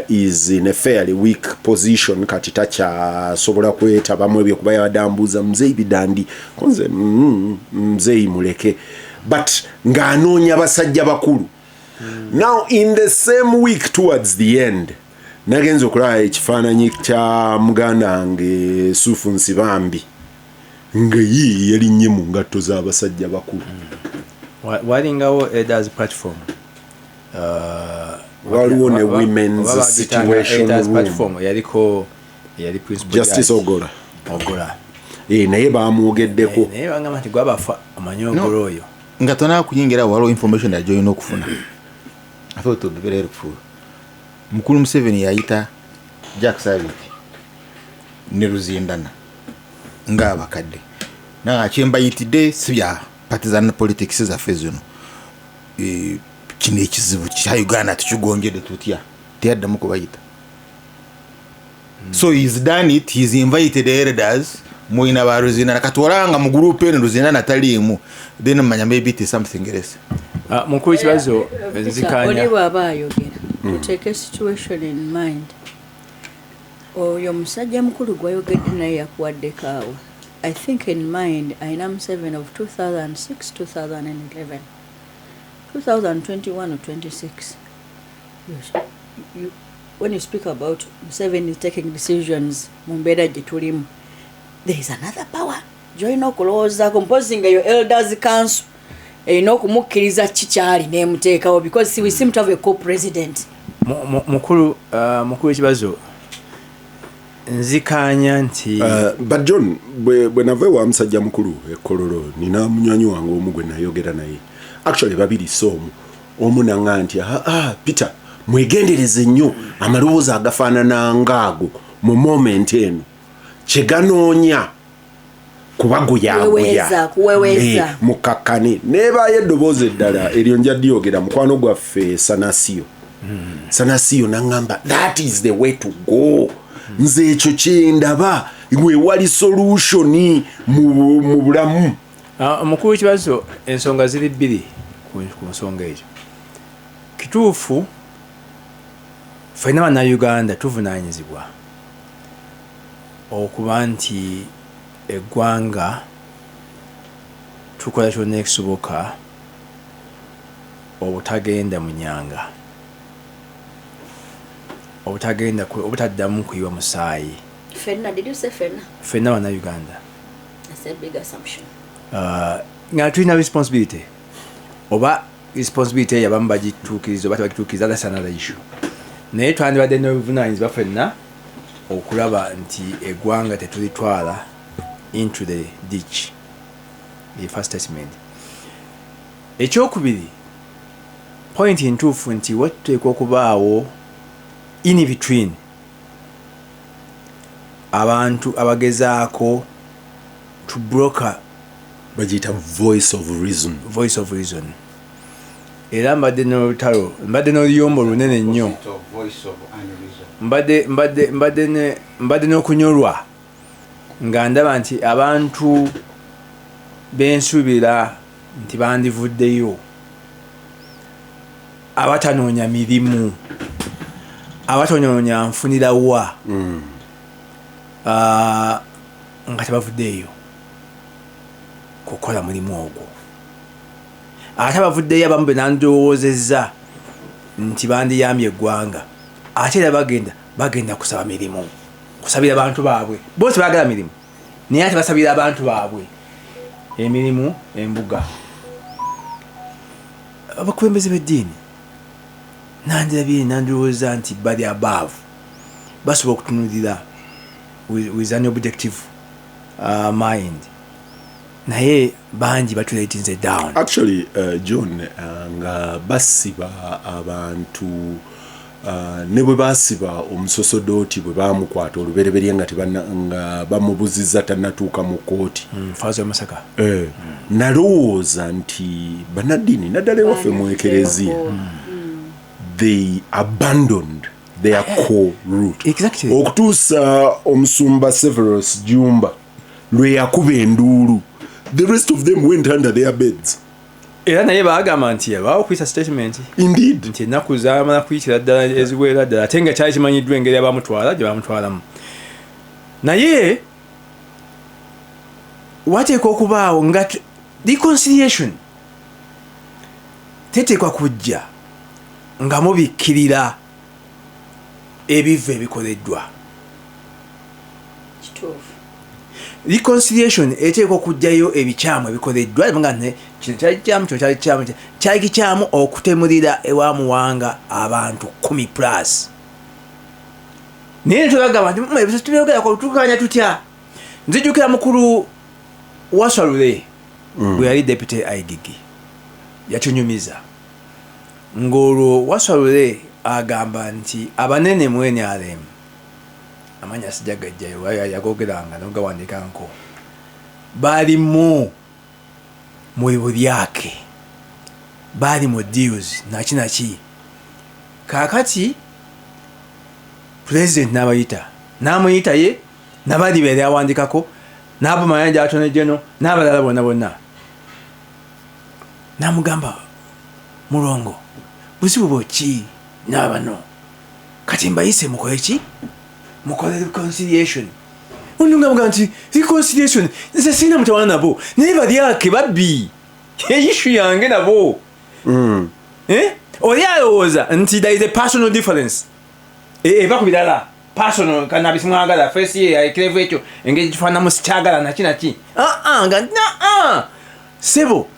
is in a fairly weak position kati takyasobola kwetaba ebyo kuba yadambuza Mzee Bidandi konze Mzee muleke but ng'anoonya basajja bakulu. Now in the same week towards the end nagenza okulaba ekifaananyi kya muganda wange Sufu Nsibambi nga ye yalinnye mu ngatto z'abasajja bakulu. Walingawo Elders platform waliwo ne women's situation platform yaliko yali principal Justice Ogola naye bamwogeddeko naye bangamba nti gwabafa amanyogolo oyo nga tona kuyingira waliwo information ya join okufuna. I thought it would be very helpful. Mukulu Museveni yayita Jack Savage ne Ruzindana nga abakadde na kyembayitidde sibya partisan politics zaffe zino kino ekizibu kya Uganda tukigonjede tutya teyaddamu kubayita. So he's done it, he's invited the elders mwina ba Ruzindana katwalanga mu group eno Ruzindana taliimu then manya maybe it is something else. Mukulu kibazo nzikanya oli bw'aba ayogera to take a situation in mind. Oyo musajja mukulu gwayogedde naye yakuwadde kaawa. I think in mind ayina Museveni of 2006 2011 2021 or 26. When you speak about Museveni taking decisions mu mbeera gye tulimu, there is another power gy'olina okulowoozaako mpozi nga yo elders council erina okumukkiriza kikyali n'emuteekawo because we seem to have a co-president. Mukulu ekibazo nzikanya nti but John bwe nava wa musajja mukulu ekololo nina munywanyi wange omu gwe nayogera naye actually babiri somu omu nanga nti Peter mwegendereze nnyo amalowooza agafaanana ngaago mu moment eno kyeganoonya kuweweeza mukakkane neebaayo eddoboozi eddala eryo nja dyogera mukwano gwaffe Sanasiyo nangamba that is the way to go. Nze ekyo kyendaba we wali solution mu bulamu. Mukulu kibazo ensonga ziri bbiri ku nsonga ezo. Kituufu ffenna bannayuganda tuvunaanyizibwa okuba nti eggwanga tukola kyonna ekisoboka obutagenda mu nyanga, obutaddamu kuyiwa musaayi. Ffenna bannayuganda nga tulina responsibility oba responsibility eyo abamu bagituukiriza oba tebagituukiriza, that's another issue. Naye twandibadde n'obuvunaanyizibwa ffenna okulaba nti eggwanga tetulitwala into the ditch. The first statement. Ekyokubiri, point ntuufu nti watuteekwa okubaawo in between abantu abagezaako to broker bagiyita voice of reason. era mbadde n'olutalo mbadde n'oluyombo lunene nnyo mbadde n'okunyolwa nga ndaba nti abantu bensuubira nti bandivuddeyo abatanoonya mirimu abatanoonya nfunirawa nga tebavuddeeyo kukola mulimu ogwo ate abavuddeyo abamu be nandowoozezza nti bandiyambye eggwanga ate era bagenda kusaba mirimu kusabira abantu baabwe bose baagala mirimu naye ate basabira abantu baabwe emirimu embuga abakulembeze b'eddiini nandirabire nandowooza nti bali above basobola okutunulira with an objective mind naye bangi batulatinze down actually John nga basiba abantu ne bwe basiba omusosodooti bwe bamukwata olubereberye nga bamubuzizza tannatuuka mu kooti faaza Masaka nalowooza nti bannaddiini naddala ewaffe mu ekereziya they abandoned their core route exactly. okutuusa omusumba Severus Jumba lwe yakuba enduulu the rest of them went under their beds era naye baagamba nti baawukwisa statement indeed nti ennaku zaamala kuyitira ddala eziwera ddala ate nga kyali kimanyiddwa engeri abamutwala gye bamutwalamu naye wateekwa okubaawo nga reconciliation teteekwa kujja nga mubikkirira ebiva ebikoleddwa reconciliation eteekwa okujjayo ebikyamu ebikoleddwa nga kino kyali kikyamu kino kyali kikyamu kyali kikyamu okutemulira ewamuwanga abantu 10+ naye netwebagamba nti tubyogerako tukanya tutya nzijukira mukulu Wasalule bwe yali deputy IGG yatunyumiza ng'olwo Wasalule agamba nti abanene mu NRM amanya sijagajjayo yagogeranga nogawandikanko baalimu mu bulyake baali mu deals nakinaki kaakati president n'abayita n'amuyita ye nabali beere awandikako n'abo mayanja atone jeno n'abalala bonna n'amugamba mulongo buzibu bwoki n'abano kati mbayise mukole ki mukole reconciliation onungamuga nti reconciliation nze sina mutawana nabo naye balyake babbi ishu yange nabo oli alowooza nti there is a personal difference eva ku birala personal kana bisimwagala first year ekirevu ekyo engeri kifaanamu sikyagala naki nga sebo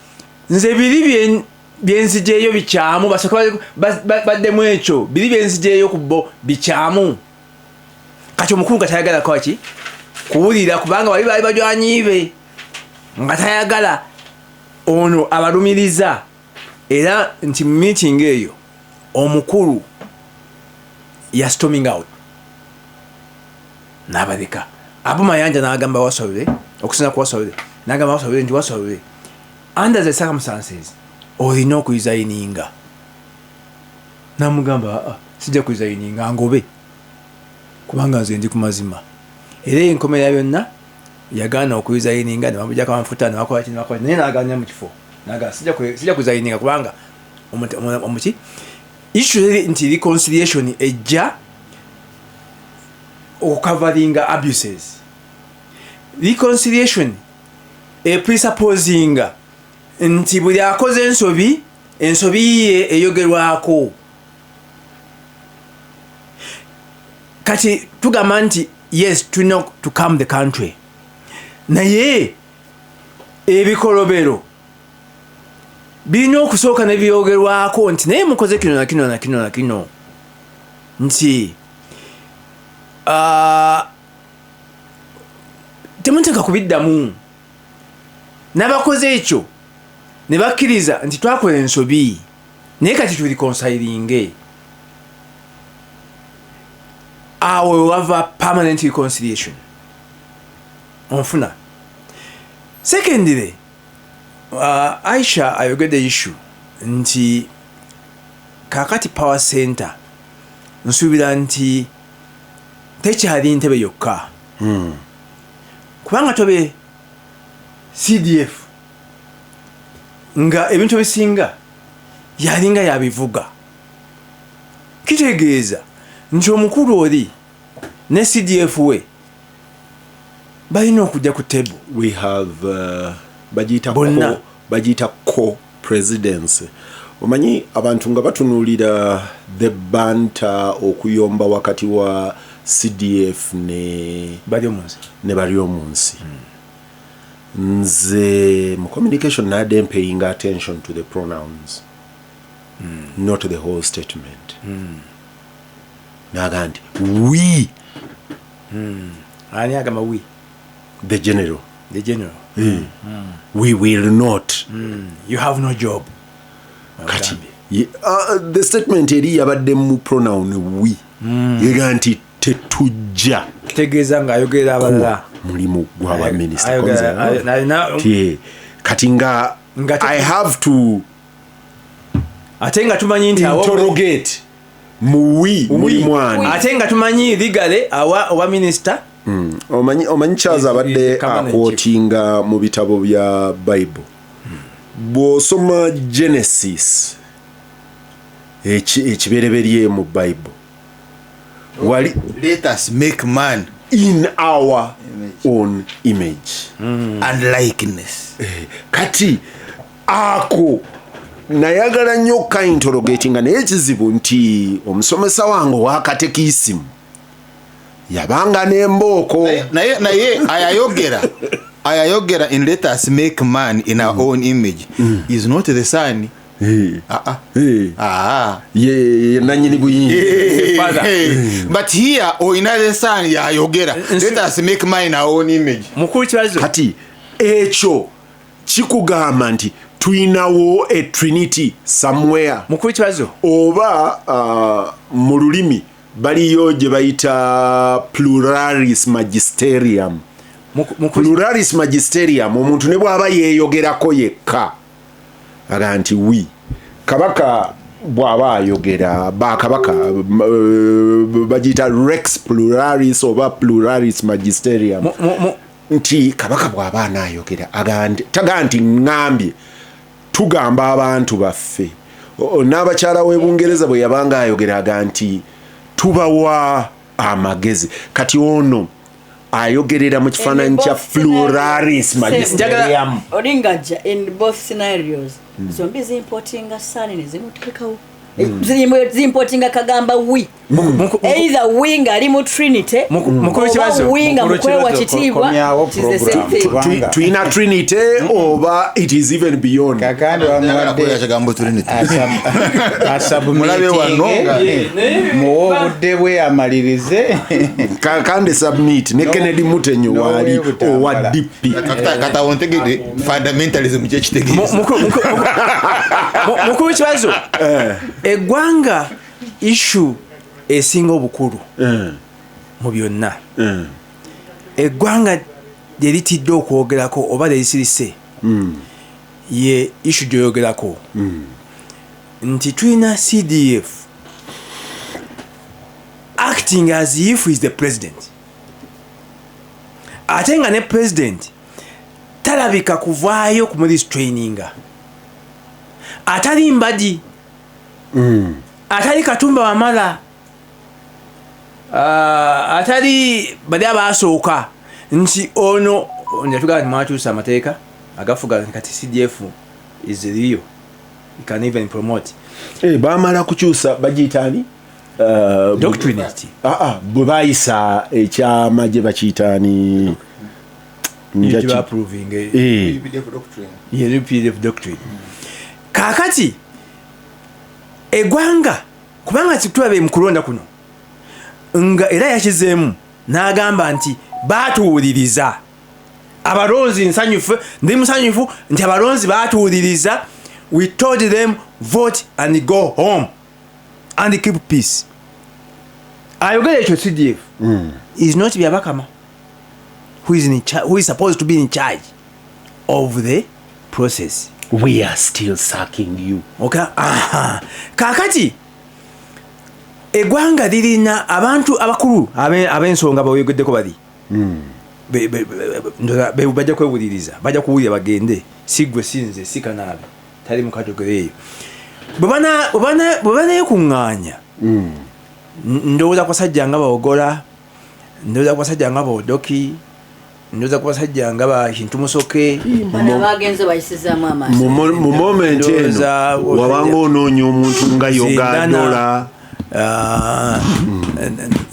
nze biri byenzijeeyo bikyamu basooka baddemu ekyo biri byenzijeeyo ku bo bikyamu kati omukulu nga tayagala kwaki kuwulira kubanga bali baali bajwanyiibe nga tayagala ono abalumiriza era nti mu meeting eyo omukulu ya storming out n'abaleka abo mayanja n'agamba Wasalule okusina ku Wasalule n'agamba Wasalule nti Wasalule under the circumstances olina okuyizayininga n'amugamba sijja kuyizayininga ngobe kubanga nze ndi ku mazima era enkomera byonna yagaana okuyizayininga ne bamujjako amafuta ne bakola kino naye n'agaanya mu kifo sijja kuyizayininga kubanga omuki issue nti reconciliation ejja okukavaringa abuses reconciliation presupposinga nti buli akoze ensobi ye eyogerwako kati tugamba nti yes tulina to calm the country naye ebikolobero birina okusooka nebyogerwako nti naye mukoze kino nakino nakino nakino nti temuteeka kubiddamu n'abakoze ekyo ne bakkiriza nti twakola ensobi naye kati tulikonsayiringe awo wava permanent reconciliation onfuna secondly Aisha ayogedde issue nti kakati power center nsuubira nti tekyali ntebe yokka kubanga tobe CDF nga ebintu bisinga yalinga yabivuga kitegeeza nti omukulu oli ne CDF we balina okujja ku table. We have Bonna. bagita co-presidency. Omanyi abantu nga batunuulira the banter okuyomba wakati wa CDF ne bali omunsi. Nze mu communication nadde paying attention to the pronouns, not the whole statement. Naga nti we, ani agamba we, the general, we will not. You have no job. Kati the statement eri yabadde mu pronoun we, yega nti tetujja kitegeeza nga ayogera abalala mulimu gwa minister kati nga I have to ate nga tumanyi nti interrogate muwi mulimwani ate nga tumanyi ligale awa minister. omanyi kyaza abadde akwotinga mu bitabo bya Bible. Bw'osoma Genesis ekibereberye mu Bible wali let us make man in our own image and likeness. Kati ako nayagala nnyo kainterrogatinga naye ekizibu nti omusomesa wange wakatekisimu yabanga n'embooko naye ayayogera in let us make man in our own image is not the son. ye nanyini buyingi. But here the son yayogera let us make man in our own image. Mukulu kibazo kati ekyo kikugamba nti tuyinawo a trinity somewhere. Mukulu kibazo oba mu lulimi baliyo gye bayita pluralis magisterium. Pluralis magisterium omuntu ne bw'aba yeeyogerako yekka aga nti wi kabaka bw'aba ayogera bakabaka bagiyita rex pluralis oba pluralis magisterium nti kabaka bw'aba anaayogera taga nti ŋŋambye tugamba abantu baffe. N'abakyala w'e Bungereza bwe yabanga ayogera aga nti tubawa amagezi. Kati ono ayogerera mu kifaananyi kya pluralis magisterium. Olingaja in both scenarios zombi zimportinga sani ne zimuteekawo zimportinga kagamba we either we nga ali mu trinity mukulu kibazo we nga mukwewa kitiibwa tuyina trinity oba it is even beyond kakandi wamuwadde muwa obudde bwe amalirize kakandi submit ne Kennedy Mutenyo waali owa DP kata ontegede fundamentalism kyekitegeeza mukulu kibazo eggwanga issue esinga obukulu mu byonna eggwanga lye litidde okwogerako oba lye ye issue gyoyogerako nti tulina CDF acting as if he is the president ate nga ne president talabika kuvaayo kumulistraininga atali Mbadi atali Katumba Wamala atali bali abasooka nti ono njatuga nti mwakyusa amateeka agafuga kati CDF is real, you can even promote bamala kukyusa bagiyitaani doctrine bwe bayisa ekyamagye bakiyitaani UPDF doctrine. Kakati eggwanga kubanga kitulabe mu kulonda kuno nga era yakizeemu n'agamba nti baatuwuliriza abalonzi nsanyufu ndi musanyufu nti abalonzi baatuwuliriza we told them vote and go home and keep peace. Ayogera ekyo CDF is not Byabakama who is supposed to be in charge of the process. We are still sucking you. Okay. Kakati eggwanga lirina abantu abakulu ab'ensonga bawegeddeko bali bajja kwewuliriza bajja kuwulira bagende sigwe sinze sikanaabe tali mu kategori eyo bwe banayekuŋŋaanya ndowooza ku basajja nga bawogola ndowooza ku basajja nga baodoki ndowooza ku basajja nga bakintu musoke mu moment eno wabanga onoonya omuntu nga yogadola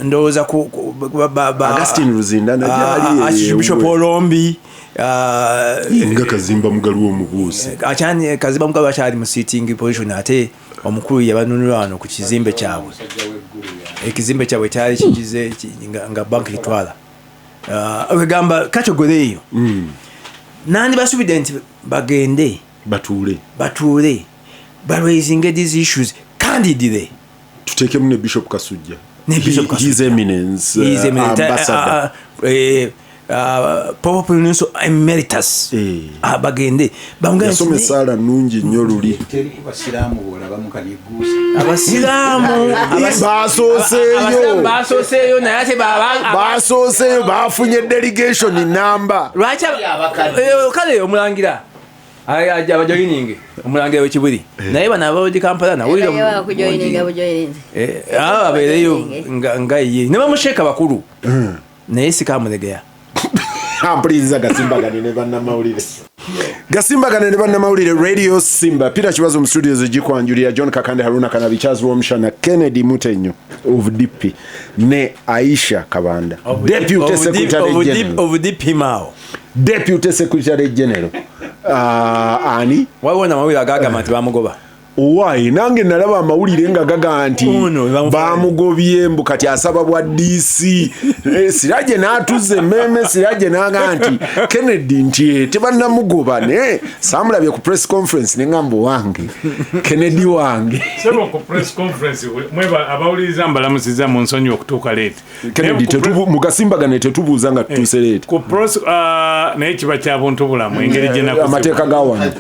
ndowooza Augustine Ruzindana Archbishop Olombi nga Kazimba Mugalu omubuusi Kazimba Mugalu akyali mu sitting position ate omukulu yabanunula wano ku kizimbe kyabwe ekizimbe kyabwe kyali kigize nga banki litwala ogamba category eyo nandi basubidde nti bagende batuule raising these issues candidly tutekemu ne Bishop Kasujja his eminence ambassador Pope Prince Emeritus bagende yasome sala nungi nnyo luli abasiraamu basooseeyo bafunye delegation namba lwaki kale omulangira abajoyininge omulangira w'ekibuli naye bano abawodi Kampala abeereyo nga ye ne bamusheeka bakulu naye sikamulegeya ampuliriza Gasimbagane ne bannamawulire Radio Simba Peter Kibazo mu studios egikwanjulira John Kakande Haruna Kanabi Charles Womshana Kennedy Mutenyo of DP ne Aisha Kabanda Deputy Secretary General ani wabona mawulire agagamba nti bamugoba Why nange nalaba amawulire nga gaga nti bamugobye mbu kati asaba bwa DC Siraje n'atuze meme Siraje naga nti Kennedy nti tebannamugoba ne samulabye ku press conference ne ngambo wange Kennedy wange sebo ku press conference mweba abawuliriza mbalamusiza mu nsonyi okutuuka late Kennedy mu Gasimbagane tetubuuza nga tutuse late ku press naye kiba kya buntu bulamu engeri gye nakuze amateeka gawana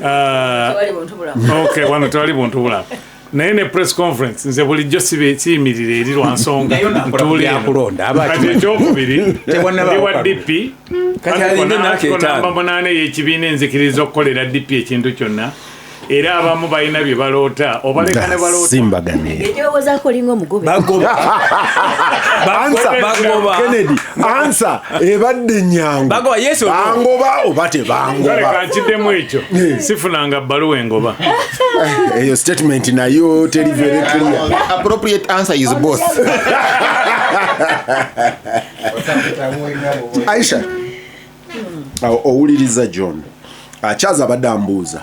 okay wano twali buntu bulamu naye ne press conference nze bulijjo siyimirira eri lwa nsonga kati ekyokubiri ndiwa DP namba 8 y'ekibiina enzikiriza okukolera DP ekintu kyonna era abamu balina bye baloota obaleka ne baloota Simbagane ekyowozaako olinga omugobe Kennedy answer ebadde nyangu bangoba oba tebangoba leka nkiddemu ekyo sifunanga bbaluwa engoba eyo statement nayo teri very clear appropriate answer is both Aisha owuliriza John akyaza abadde ambuuza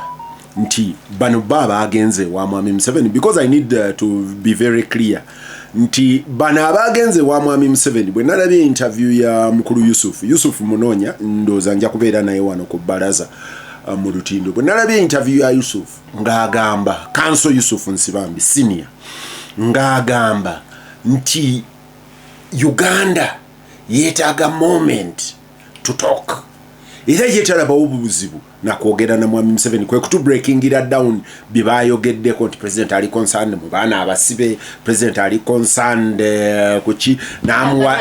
nti bano baba agenze wa Mwami Museveni because I need to be very clear nti bano abagenze wa Mwami Museveni bwe nalabye interview ya mukulu Yusuf Munonya ndoza nja kubeera naye wano ku baraza mu lutindo bwe nalabye interview ya Yusuf ng'agamba Council Yusuf Nsibambi senior ng'agamba nti Uganda yeetaaga moment to talk era yetalaba obuzibu na kwogera na Mwami Museveni kwe kutu breakingira down bibayogeddeko nti president ali concerned mu baana abasibe president ali concerned kuki namwa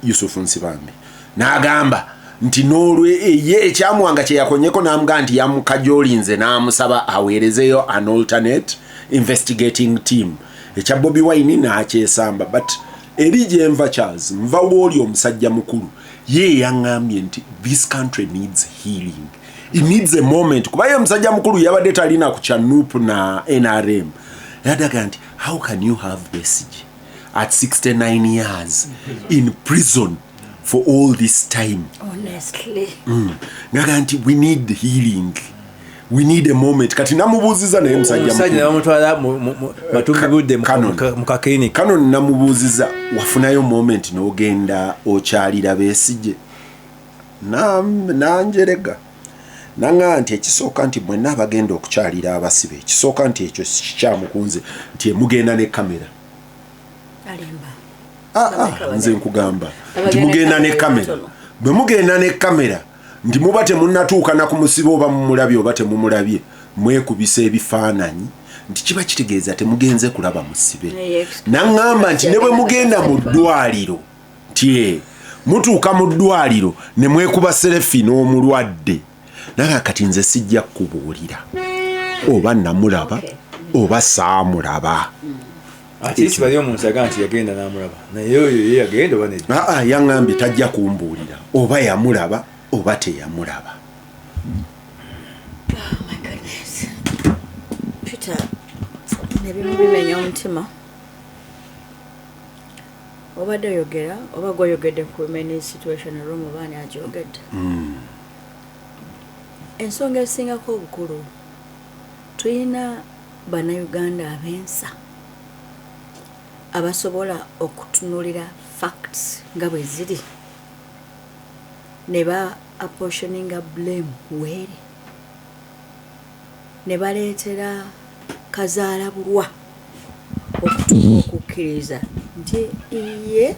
Yusuf Nsibambi n'agamba nti nolwe ye ekyamwanga kye yakonyeko n'amuga nti yamukajolinze n'amusaba aweerezeyo an alternate investigating team ekya Bobi Wine n'akyesamba but erije enva Charles nva woli omusajja mukulu ye yangambye nti this country needs healing. It needs a moment. Kubaye msajja mukulu yabadde talina ku Chanup na NRM. Yadaga nti how can you have Besigye at 69 years in prison for all this time? Honestly. Ngaga nti we need healing. We need a moment. Kati namubuziza naye msajja namutwala batugudde mu kakini. Kano namubuziza wafunayo moment n'ogenda okyalira Besigye. Nanjerega. Nanga nti ekisooka nti mwenna abagenda okukyalira abasibe. Ekisooka nti ekyo kikyamukunze nti mugenda ne kamera. Alimba. Nze nkugamba. Nti mugenda ne kamera. Bwe mugenda ne kamera. Ndi mubate munnatuuka na kumusiba oba mumulabye oba temumulabye mwekubisa ebifaananyi nti kiba kitegeeza temugenze kulaba musibe naŋŋamba nti ne bwe mugenda mu ddwaliro nti mutuuka mu ddwaliro ne mwekuba serefi n'omulwadde naga kati nze sijja kubuulira oba namulaba oba saamulaba ati bali omuntu yagaa nti yagenda n'amulaba naye oyo ye yagenda oba nedda yaŋŋambye tajja kumbuulira oba yamulaba oba teyamulaba. Peter, nebimu bimenya omutima obadde oyogera oba gwoyogedde ku many situation room obaani agyogedde ensonga esingako obukulu tulina bannayuganda ab'ensa abasobola okutunulira facts nga bwe ziri ne ba apportioninga blame weeri ne baleetera kazaala bulwa okutuuka okukkiriza nti iye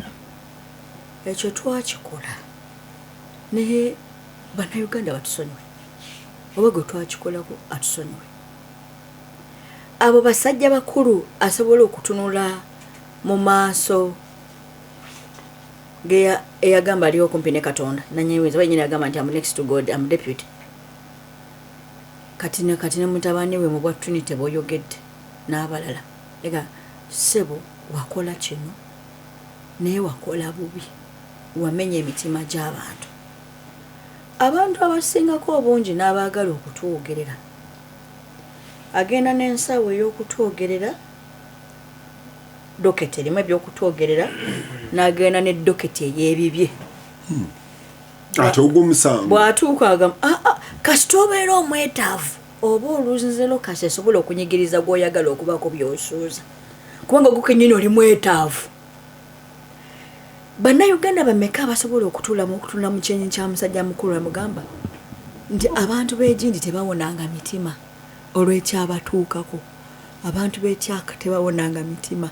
ekyo twakikola naye bannayuganda batusonyiwe oba gwe twakikolako atusonyiwe. Abo basajja bakulu asobola okutunula mu maaso eyagamba aliwo kumpi ne Katonda nanyenyeza oba nyina yagamba nti I'm next to God, I'm deputy. Kati ne mutabani we mu bwa Trinity boyogedde n'abalala ega sebo wakola kino naye wakola bubi wamenya emitima gy'abantu. Abantu abasingako obungi n'abaagala okutwogerera agenda n'ensawo ey'okutwogerera doketi erimu ebyokutwogerera n'agenda ne doketi ey'ebibye ate ogw'omusango bw'atuuka agamba kasita obeera omwetaavu oba oluziziro kasi esobola okunyigiriza gw'oyagala okubaako by'osuuza kubanga gukenyini oli mwetaavu. Bannayuganda bameka abasobola okutula mu kyenyi kya musajja mukulu amugamba nti abantu b'egindi tebawonanga mitima olw'ekyabatuukako, abantu b'ekyaka tebawonanga mitima,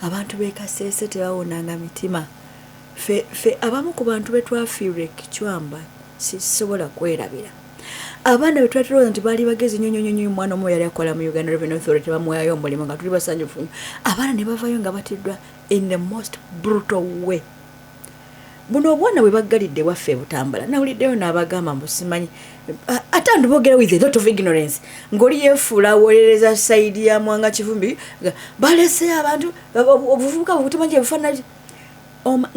abantu b'ekaseese tebawonanga mitima. Fe abamu ku bantu betwafiirwa ekicwamba sisobola kwerabira. Abaana betwatulowooza nti baali bagezi nnyo omwana omu yali akola mu Uganda Revenue Authority bamuwaayo omulimu nga tuli basanyufu nnyo. Abaana ne bavayo nga batiddwa in the most brutal way. Buno obwana bwe baggalidde waffe Butambala nawuliddeyo n'abagamba mbusimanyi ate boogera with a lot of ignorance ng'oli yeefuula awolereza sayidi ya Mwanga Kivumbi balese abantu obuvubuka butemanyi ebifaananyi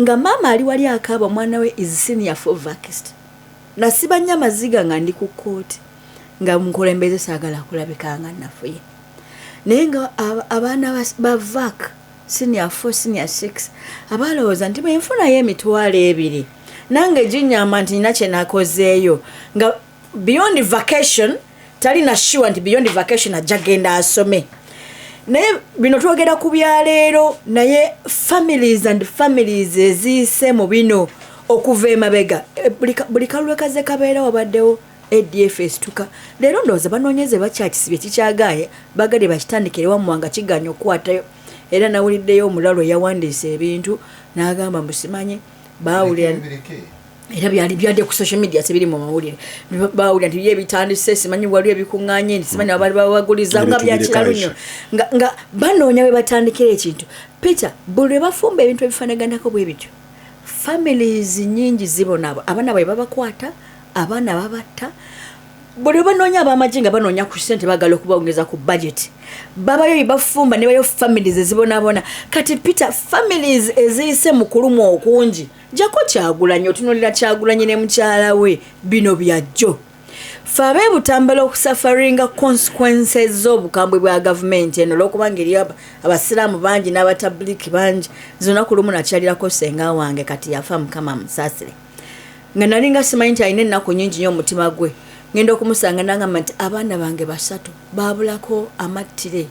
nga maama ali wali akaaba omwana we is senior for vaxed nasiba nnyo amaziga nga ndi ku kooti nga munkulembeze saagala akulabikanga nafuye naye nga abaana ba vac senior 4 senior 6 abalowooza nti bwenfunayo emitwalo 2 nange ginyamba nti nina kye nakozeeyo nga beyond vacation talina sure nti beyond vacation ajja genda asome. Naye bino twogera ku byaleero naye families eziise mu bino okuva emabega buli kalulu kaze kabeera wabaddewo ADF esituka leero ndowooza banoonyeze bakyakisibye kikyagaaye bagadde bakitandikire wamuwanga kiganya okukwatayo era nawuliddeyo omulalo yawandiisa ebintu n'agamba mbusimanyi baawulira era byali ku social media sibiri mu mawulire baawulira nti ebitandise simanyi waliwo ebikuŋŋaanye nti simanyi abali babaguliza nga byakiralu nnyo nga banoonya we batandikira ekintu. Peter buli bafumba ebintu ebifaanaganako bwe bityo families nyingi zibona abaana bwe babakwata abaana babatta buli banoonya ab'amagye nga banoonya ku ssente bagala okubawongeza ku budget babayo bafumba ne bayo families ezibonabona. Kati Peter families eziyise mu kulumwa okungi jako Kyagulanyi otunulira Kyagulanyi ne mukyala we bino byajjo fabe Butambala okusafaringa consequences z'obukambwe bwa government eno olw'okubanga eri abasiraamu bangi n'abatabliki bangi zonna ku lumu nakyalirako senga wange kati yafa Mukama musaasire nga nali nga simanyi nti alina ennaku nyingi nnyo omutima gwe ngenda okumusanga nangamba nti abaana bange 3 baabulako amattire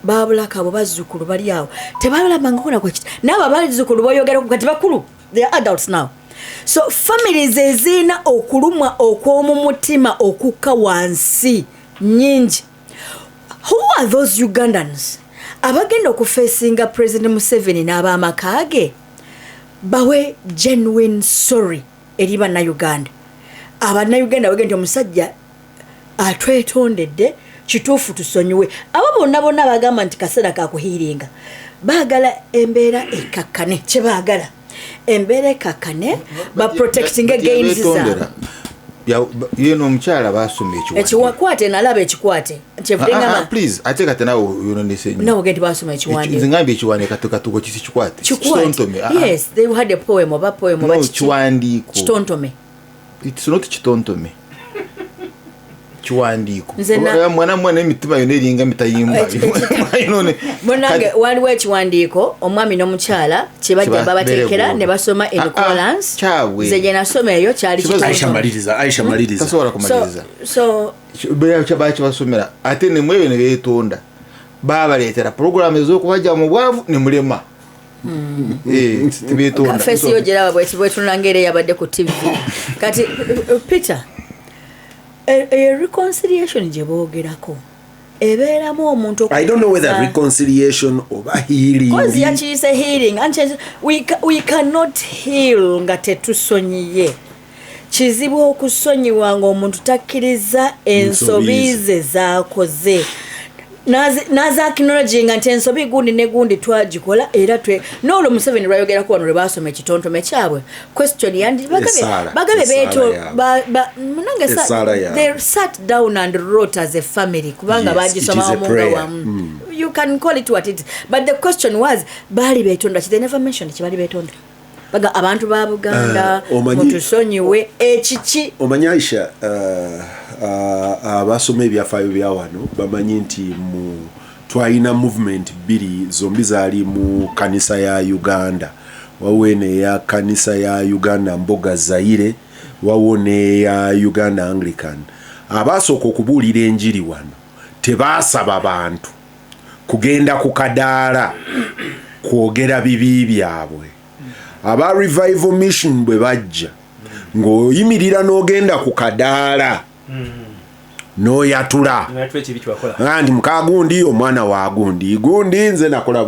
baabulako abo bazzukulu bali awo tebalabanga kola kwekiti naabo abazzukulu boyogera kati bakulu they are adults now. So families ezina okulumwa okw'omu mutima okukka wansi nyingi. Who are those Ugandans abagenda okufeesinga President Museveni n'ab'amaka ge bawe genuine sorry eri bannayuganda? Abannayuganda bagenda omusajja atwetondedde kituufu tusonyiwe. Abo bonna bagamba nti kaseera kakuhiiringa baagala embeera ekakkane, kye baagala embeera ekakkane baprotecting against zaabwe. Yeno omukyala basomye ekikwate nalaba ekikwate please ate kati nawe yononese nnyo nawe genti basoma ekiwandiiko nzingambye ekiwandiiko katuko kisi kikwate kitontome. Yes, they had a poem oba kiwandiiko kitontome. It's not kitontome kiwandiiko mwana emitima yona eringa mitayimba munange waliwo ekiwandiiko omwami n'omukyala kye bajja babateekera ne basoma encolance nze gye nasoma eyo kyali Aisha maliriza tasobola kumaliriza so bakibasomera ate nemweyo ne beetonda babaleetera porogulamu ez'okubajja mu bwavu ne mulema tibeetonda fesi yo gyeraba bwetunanga era yabadde ku TV kati Peter reconciliation gye boogerako ebeeramu omuntu I don't know whether reconciliation or healing. Because yakiyise healing and we cannot heal nga tetusonyiye. Kizibu okusonyiwa ng'omuntu takkiriza ensobi ze zaakoze. Naza acknowledging nti ensobi gundi ne gundi twagikola era n'olwo Museveni lwayogerako wano lwe baasoma ekitontome kyabwe question yandi bagabe beeto they sat down and wrote as a family kubanga bagisoma omunga wamu. You can call it what it is, but the question was baali beetonda they never mentioned kibali beetonda baga abantu ba Buganda mutusonyiwe ekiki omanyi Aisha abasoma ebyafaayo bya wano bamanyi nti twalina movement bbiri zombi zaali mu kanisa ya Uganda. Wawo ya kanisa ya Uganda Mboga Zaire, wawo ya Uganda Anglican. Abasooka okubuulira enjiri wano tebaasaba bantu kugenda ku kadaala kwogera bibi byabwe. Aba Revival Mission bwe bajja ng'oyimirira n'ogenda ku kadaala n'oyatula andi mukagundi omwana wa gundi nze nakola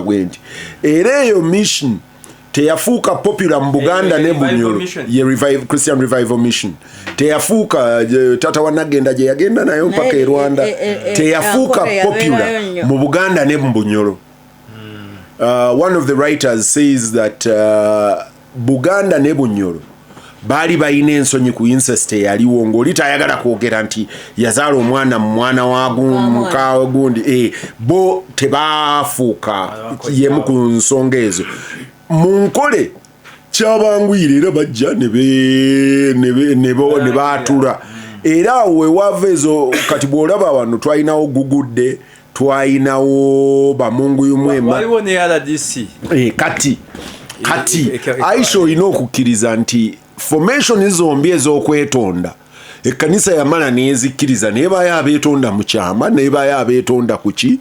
bwenti era eyo mission teyafuuka popular mu Buganda ne Bunyoro ye Christian Revival Mission teyafuuka tata wanagenda gye yagenda nayo mpaka e Rwanda teyafuuka popular mu Buganda ne Bunyoro. One of the writers says that Buganda ne Bunyoro bali bayina ensonyi ku incest yaliwo ng'oli tayagala kwogera nti yazaala omwana wa gundi bo tebaafuuka yemu ku nsonga ezo. Mu nkole kyabanguyira era bajja ne baatula era we wava ezo kati bw'olaba wano twalinawo gugudde twalinawo bamunguyu mwema waliwo ne RDC kati Aisha olina okukkiriza nti formation zombi ez'okwetonda ekkanisa yamala nezikkiriza nebayo abeetonda mu kyama nebayo abeetonda kuki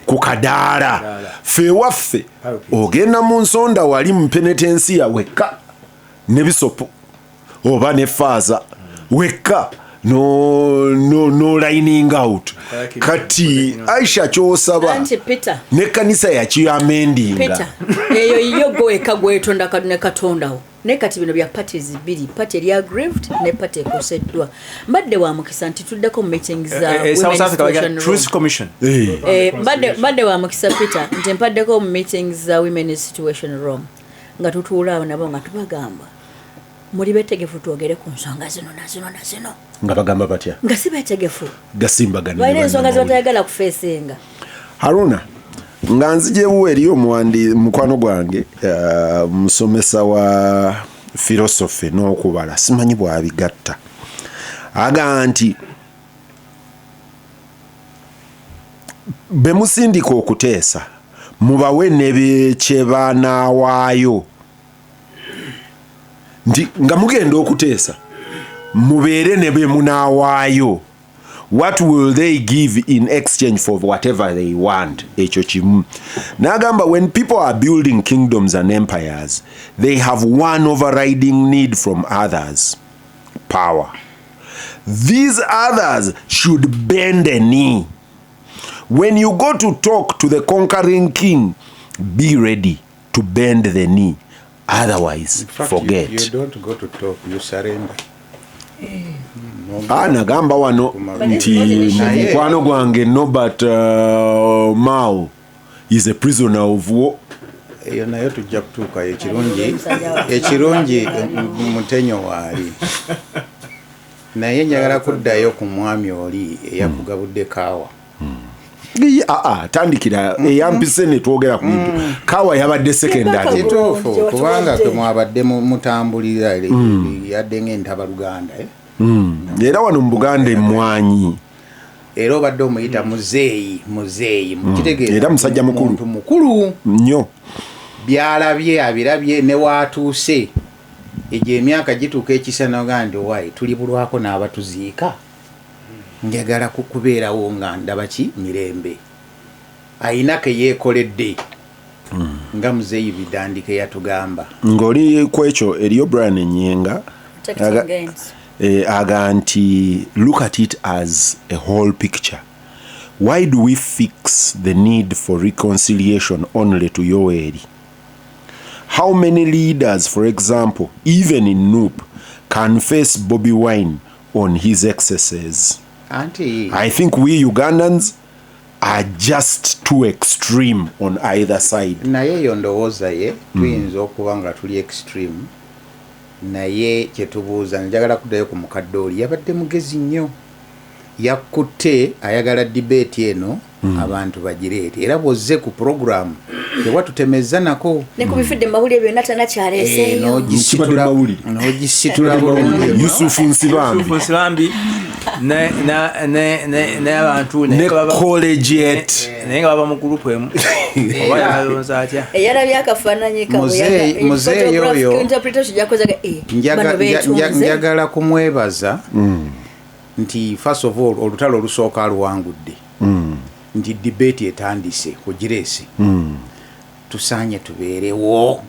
ku kadaala ffe waffe ogenda mu nsonda wali mu penetensiya wekka ne bisopo oba ne faaza wekka no lining out kati Aisha kyosaba ne kanisa yakiyamendinga eyo iyo goeka gwetonda ne katondawo ne kati bino bya parties biri party ya grieved ne party ekoseddwa mbadde wa mukisa nti tuddeko meetings za South Africa Truth Commission mbadde wa mukisa Peter nti mpaddeko meetings za Women's Situation Room nga tutuula nabo nga tubagamba muri betegefu tuogere ku nsonga zino nga bagamba batya nga si betegefu gasimbagana wale ensonga zotayagala kufesinga Haruna nga nzijewo eri mukwano gwange musomesa wa philosophy n'okubala simanyi bwabigatta aga nti bemusindika okuteesa mubawe nebye banawaayo ndi nga mugenda okuteesa mubeere ne bye munawaayo. What will they give in exchange for whatever they want? Ekyo kimu. Nagamba when people are building kingdoms and empires, they have one overriding need from others: power. These others should bend a knee. When you go to talk to the conquering king, be ready to bend the knee. Otherwise, forget. You don't go to talk, you surrender. nagamba wano nti mukwano gwange Norbert Mao is a prisoner of war. Eyo nayo tujja kutuuka ekirungi Mutenyo waali naye njagala kuddayo ku mwami oli eyakugabudde kaawa. Tandikira eyampise ne twogera ku bintu. Kaawa yabadde secondary. Kituufu kubanga kwe mwabadde mutambulira yadde ng'entabaluganda. Era wano mu Buganda emmwanyi. Era obadde omuyita muzeeyi mukitegeeza. Era musajja mukulu nnyo. Byalabye abirabye ne waatuuse egyo emyaka gituuka ekisana ogandi owaayi tuli bulwako n'abatuziika. Njagala kukubeerawo nga ndaba ki mirembe ayina ke yeekoledde nga muzeeyi Bidandike yatugamba. Ng'oli ku ekyo eriyo Brian Enyenga aga nti look at it as a whole picture. Why do we fix the need for reconciliation only to Yoweri? How many leaders, for example, even in NUP, can face Bobi Wine on his excesses? Auntie, I think we Ugandans are just too extreme on either side. Naye yondowooza ye tuyinza okuba nga tuli extreme naye kyetubuuza njagala kuddayo ku mukadde oli yabadde mugezi nnyo yakutte ayagala debate eno abantu bagireete era bwozze ku program tewatutemezza nako ne ku bifudde mawulire byonna tanakyaleeseeyo n'ogisitula bulungi Yusufu Nsibambi n'abantu ne collegiate naye nga baba mu gurupu emu oba yalonza atya eyalabye akafaananyi muzeeyi oyo njagala kumwebaza nti first of all olutalo olusooka aluwangudde nti debate etandise kugireese tusaanye tubeerewo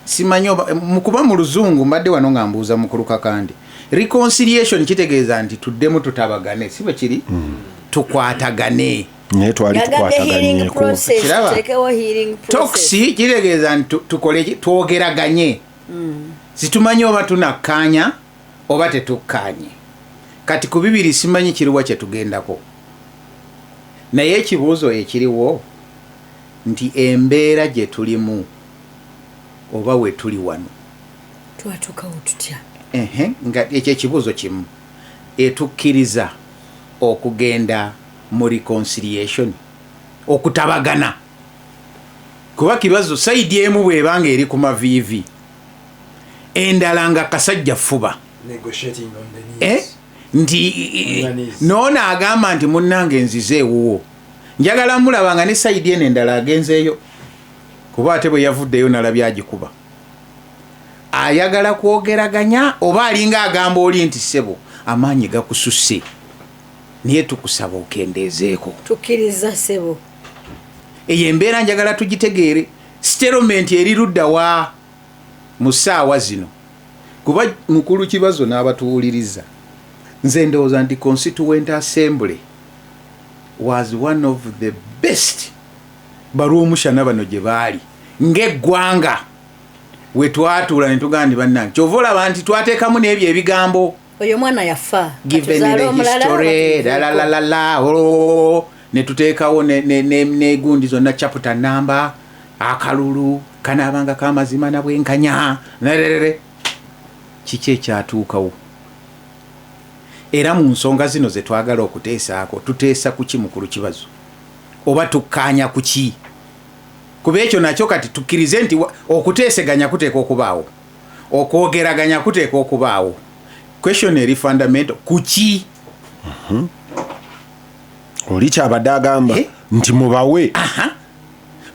simanyi mukuba mu luzungu mbadde wano nga mbuuza mukulu Kakande reconciliation kitegeeza nti tuddemu tutabagane si bwe kiri tukwatagane naye twali tukwataganyeeko toksi kitegeeza nti tukole twogeraganye situmanyi oba tunakkaanya oba tetukkaanye kati ku bibiri simanyi kiriwa kye tugendako naye ekibuuzo ekiriwo nti embeera gye tulimu oba we tuli wano twatukawo tutya nga ekyo ekibuuzo kimu etukkiriza okugenda mu reconciliation okutabagana kuba kibazo saidi emu bwebanga eri ku maviivi endala nga kasajja fuba nti noona agamba nti munnange nzize ewuwo njagala mulaba nga ne saidi eno endala agenzeeyo kuba ate bwe yavuddeyo nalabye agikuba ayagala kwogeraganya oba alinga agamba oli nti ssebo amaanyi gakususse niye tukusaba okendeezeeko tukkiriza ssebo eyo embeera njagala tugitegeere settlement eri ludda wa mu ssaawa zino kuba mukulu kibazo n'abatuwuliriza nze ndowooza nti Constituent Assembly was one of the best balw'omushana bano gye baali ng'eggwanga we twatuula ne tugamba nti bannange kyova olaba nti twateekamu n'ebyo ebigambo oyo omwana yafa given the history ne tuteekawo n'egundi zonna chapter number akalulu kanaabanga kamazima na bwenkanya nerere kiki ekyatuukawo era mu nsonga zino ze twagala okuteesaako tuteesa kuki mukulu kibazo oba tukkaanya kuki kuba ekyo nakyo kati tukkirize nti okuteeseganya kuteeka okubaawo okwogeraganya kuteeka okubaawo question eri fundamental kuki oli kyabadde agamba nti mubawe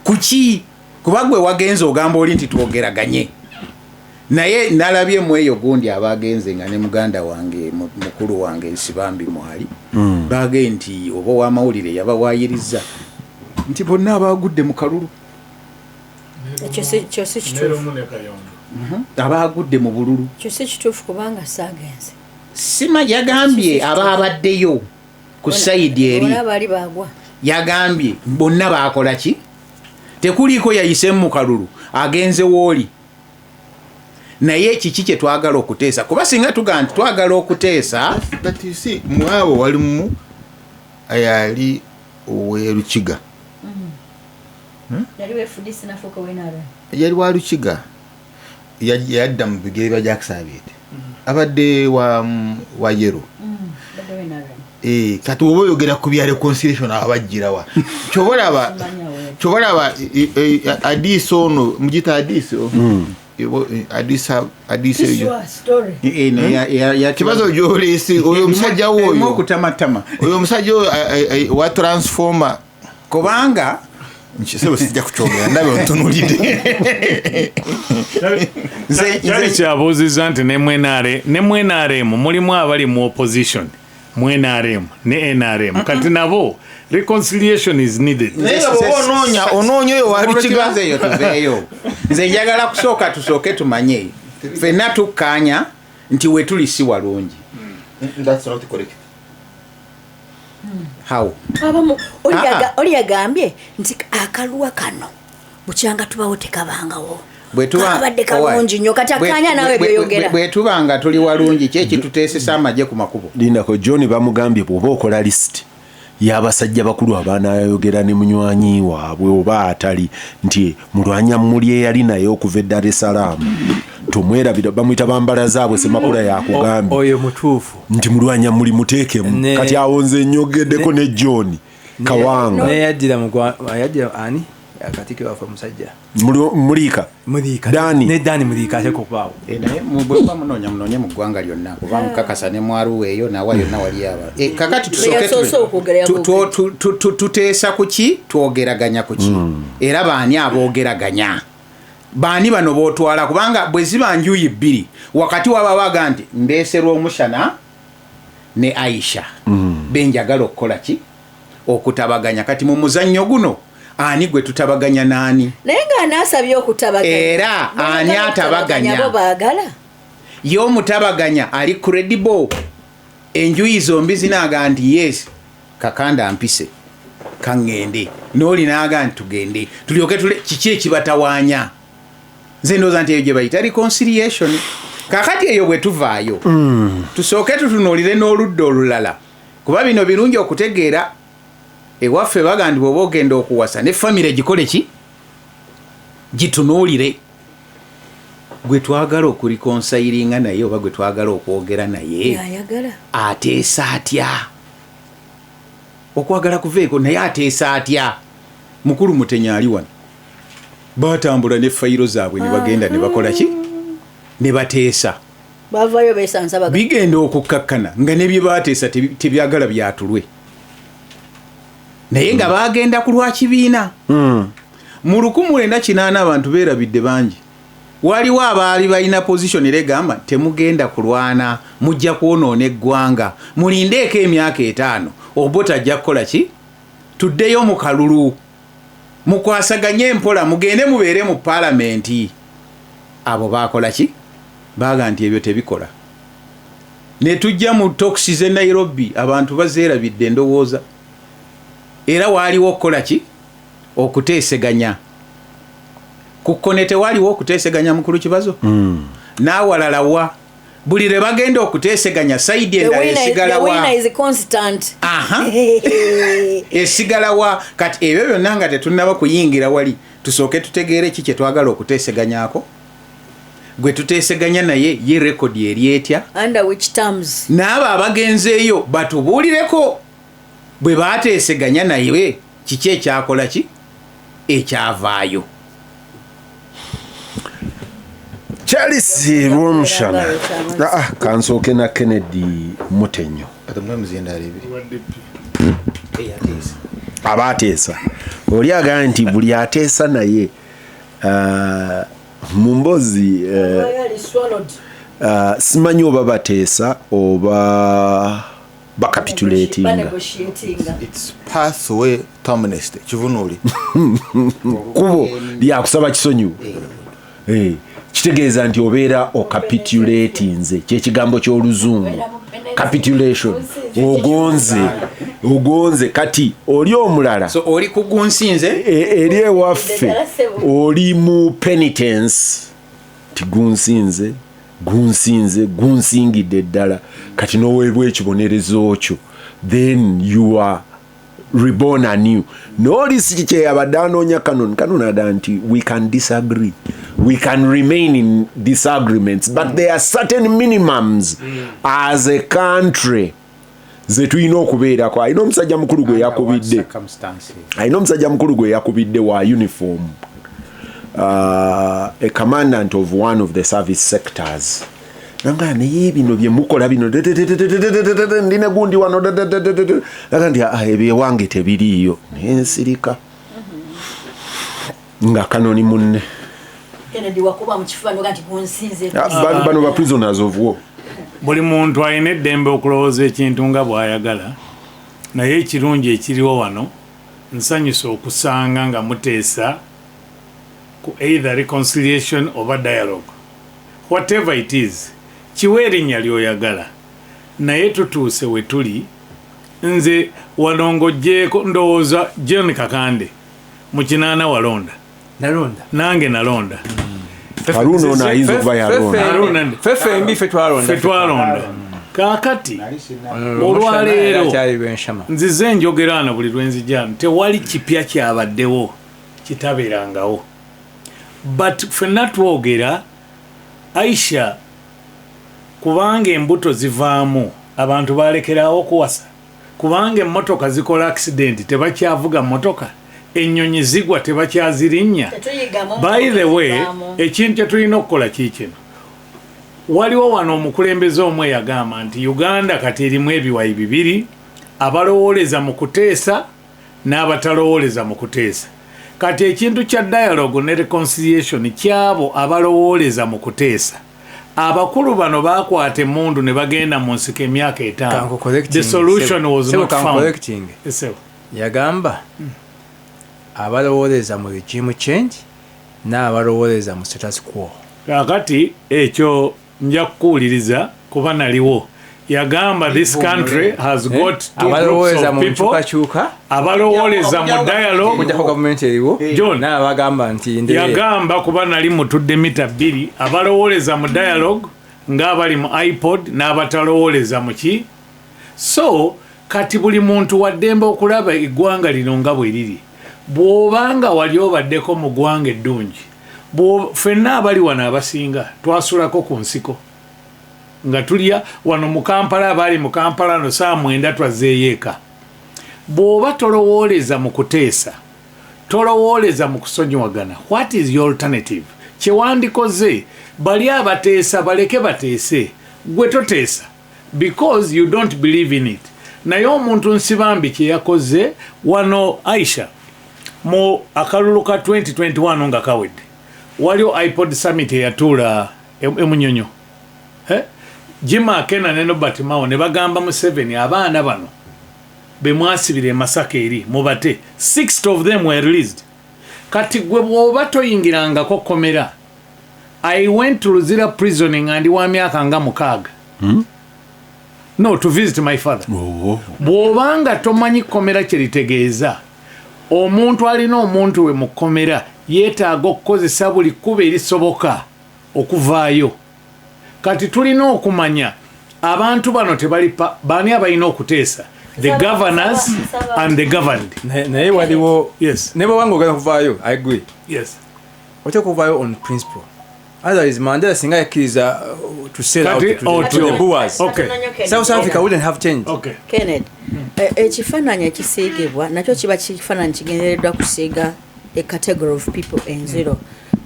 kuki kuba gwe wagenze ogamba oli nti twogeraganye naye nalabye mu eyo gundi abagenze nga ne muganda wange mukulu wange Nsibambi mwali bage nti oba w'amawulire yabawaayiriza nti bonna abagudde mu kalulu ekyo si kituufu abagudde mu bululu kyo si kituufu kubanga saagenze sima yagambye ababaddeyo ku sayidi eri bali bagwa yagambye bonna bakola ki tekuliiko yayise mu kalulu agenze wooli naye kiki kye twagala okuteesa kuba singa tugaa nti twagala okuteesa but you see mwabo walimu ayali owerukiga yali wa Lukiga yadda mu bigere bya Jacksabiet abadde wa Yero kati oba oyogera ku bya reconciliation abajjirawa kyobalaba Addis ono mugita Addis kibazo gyolesi oyo omusajja woyo okutamatama oyo omusajja wa transformer kubanga nkyesebo sijja kukyogera ndabe ontunulidde nze kyabuuziza nti ne NRM mulimu abali mu opposition mu NRM ne NRM kati nabo reconciliation is needed. onoonya oyo wa Lukiga eyo tuveeyo nze njagala kusooka tusooke tumanye ffenna tukkaanya nti we tuli si walungi. That's not correct. How? Oli yagambye nti akaluwa kano bukyanga tubawo tekabangawo abadde kalungi nnyo kati akkaanya nawe byoyogera bwe tubanga tuli walungi kyeki tuteesesa amagye ku makubo. Lindako John bamugambye bw'oba okola list y'abasajja bakulu abaanayogera ne munywanyi waabwe oba atali nti mulwanya muli eyali naye okuva e Dar es Salaam tumwerabira bamuyita bambala zaabwe Semakula yakugambye oyo mutuufu nti mulwanya muli muteekemu kati awonze nyogeddeko ne John Kawanga naye yajjira ani akatike wafe musajja Mulika Dani ne Dani Mulika ate kupaawo naye mubwe munoonya mu ggwanga lyonna kuba mukakasa ne mwaru eyo nawa yonna wali aba kakati tusooke tuteesa kuki twogeraganya kuki era baani aboogeraganya baani bano bootwala kubanga bwe ziba njuyi bbiri wakati wabawaga nti ndeeserwa omushana ne Aisha benjagala okukola ki okutabaganya kati mu muzannyo guno ani gwe tutabaganya nani naye nga anaasabye okutabaganya era ani atabaganya bo baagala yo omutabaganya ali credible enjuyi zombi zinaaga nti yes kakanda mpise kaŋŋende n'oli naaga nti tugende tulyoke kiki ekibatawaanya nze ndowooza nti eyo gye bayita reconciliation kakati eyo bwe tuvaayo tusooke tutunuulire n'oludda olulala kuba bino birungi okutegeera ewaffe bagandi bw'oba ogenda okuwasa ne famire gikole ki gitunuulire gwe twagala okurikonsayiringa naye oba gwe twagala okwogera naye ateesa atya okwagala kuveeko naye ateesa atya mukulu Mutenya ali wano baatambula ne fayiro zaabwe ne bagenda ne bakola ki ne bateesa bavayo besansa bigenda okukkakkana nga ne bye baateesa tebyagala byatulwe naye nga bagenda ku lwa kibiina mu 1980 abantu beerabidde bangi waliwo abaali balina position eregamba temugenda kulwana mujja kwonoona eggwanga mulindeeko emyaka 5 obo tajja kukola ki tuddeyo mu kalulu mukwasaganye empola mugende mubeere mu paalamenti abo baakola ki baaga nti ebyo tebikola ne tujja mu toksi z'e Nairobi abantu bazeerabidde endowooza era waliwo okukola ki okuteeseganya kukone tewaliwo okuteeseganya mukulu kibazo n'awalala wa buli lwe bagenda okuteeseganya saidi endala esigalawa esigalawa kati ebyo byonna nga tetunnaba kuyingira wali tusooke tutegeere ki kye twagala okuteeseganyaako gwe tuteeseganya naye ye rekodi eri etya n'abo abagenzeeyo batubuulireko bwe baateeseganya naye kiki ekyakola ki ekyavaayo. Charles Rumushana kansooke na Kennedy Mutenyo abateesa oli agaa nti buli ateesa naye mu mbozi simanyi oba bateesa oba bakapitulatinga it's pathway to amnesty kivunuuli kubo lyakusaba kisonyiwo kitegeeza nti obeera okapitulatinze kyekigambo ky'oluzungu capitulation ogonze kati oli omulala so oli kugunsinze eri ewaffe oli mu penitence kati gunsingidde ddala kati n'oweebwa ekibonerezo kyo then you are reborn anew. N'olisi kyeyabadde anoonya Kanoni adda nti we can disagree, we can remain in disagreements, but there are certain minimums as a country ze tulina okubeerako. Alina omusajja mukulu gwe yakubidde wa uniform, a commandant of one of the service sectors. Nanga naye bino bye mukola bino ndina gundi wano nti ebyo wange tebiriiyo ensirika nga Kanoni munne bano ba prisoners of war. Buli muntu alina eddembe okulowooza ekintu nga bw'ayagala, naye ekirungi ekiriwo wano nsanyusa okusanga nga muteesa ku either reconciliation oba dialogue, whatever it is, kiwe erinnya ly'oyagala. Naye tutuuse we tuli, nze wano ng'oggyeko ndowooza John Kakande mu kinaana walonda, nange nalonda. Haruno na hizo vya Haruna. Fefe twalonda. Kakati olwaleero nzize njogeraana buli lwenzijana tewali kipya kyabaddewo kitabeerangawo, but ffenna twogera Aisha kubanga embuto zivaamu abantu balekerawo kuwasa, kubanga emmotoka zikola accident tebakyavuga mmotoka, ennyonyi zigwa tebakyazirinya. By the way, ekintu kye tulina okukola kiikino, waliwo wano omukulembeze omwe yagamba nti Uganda kati erimu ebiwayi bibiri, abalowooleza mu kuteesa n'abatalowooleza mu kuteesa. Kati ekintu kya dialogue ne reconciliation kyabo abalowooleza mu kuteesa. Abakulu bano bakwata emmundu ne bagenda mu nsiko emyaka 5. The solution was not found. Yagamba abalowooleza mu regime change n'abalowooleza mu status quo. Kakati ekyo nja kukuwuliriza kuba naliwo. Yagamba this country has got two groups of people. Abalowooleza mu dialogue government eriwo. John n'abagamba nti yagamba kuba nali mutudde mita 2, abalowooleza mu dialogue ng'abali mu iPod n'abatalowooleza mu ki. So kati buli muntu waddembe okulaba eggwanga lino nga bwe liri. Bw'obanga wali obaddeko mu ggwanga eddungi, ffenna abali wano abasinga twasulako ku nsiko nga tulya wano mu Kampala, abali mu Kampala no saa 9 twazzeeyo eka. Bw'oba tolowooleza mu kuteesa, tolowooleza mu kusonyiwagana, what is your alternative? Kyewandikoze bali abateesa baleke bateese, gwe toteesa because you don't believe in it. Naye omuntu nsibambi kye yakoze wano Aisha mu akalulu ka 2021 nga kawedde, waliwo iPod Summit eyatuula emunyonyo. Jim Akena ne Nobert Mao ne bagamba Museveni abaana bano be mwasibire Masaka eri mubate, 6 of them were released. Kati gwe bw'oba toyingirangako komera. I went to Luzira prisoning and wa myaka nga 6. No, to visit my father. Bw'obanga tomanyi komera kye litegeeza, omuntu alina omuntu we mu komera yeetaaga okukozesa buli kkubo erisoboka okuvaayo. Kati tulina okumanya abantu bano tebali baani abalina okuteesa, the governors and the governed. Naye waliwo yes, ne bw'obanga ogenda kuvaayo, I agree. Yes, oteeka okuvaayo on principle. Otherwise Mandela singa yakkiriza to sell out to the Boers. Okay. South Africa wouldn't have changed. Okay. Kenneth, ekifaananyi ekisiigibwa nakyo kiba kifaananyi kigendereddwa kusiiga a category of people enziro,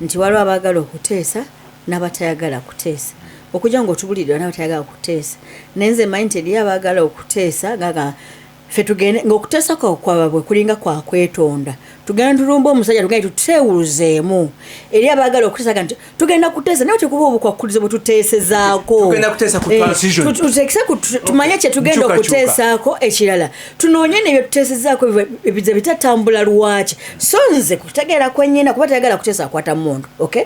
nti waliwo abaagala okuteesa n'abatayagala kuteesa. Okujja ng'otubulirira n'abatayagala kuteesa. Nenze manyi nti eriyo abaagala okuteesa gaga ffe tugende ng'okuteesa kwabwe kulinga kwa kwetonda. Tugenda tulumba omusajja tugenda tuteewuluzeemu. Eri abaagala okuteesa nti tugenda kuteesa naye tekuba obukwakkulizo bwe tuteesezaako. Tugenda kuteesa ku transition. Tumanye kye tugenda okuteesaako ekirala. Tunoonye nebyo tuteesezaako ebize bitatambula lwaki. So nze kutegeera kwennyina kuba tayagala kuteesa akwata mmundu. Okay?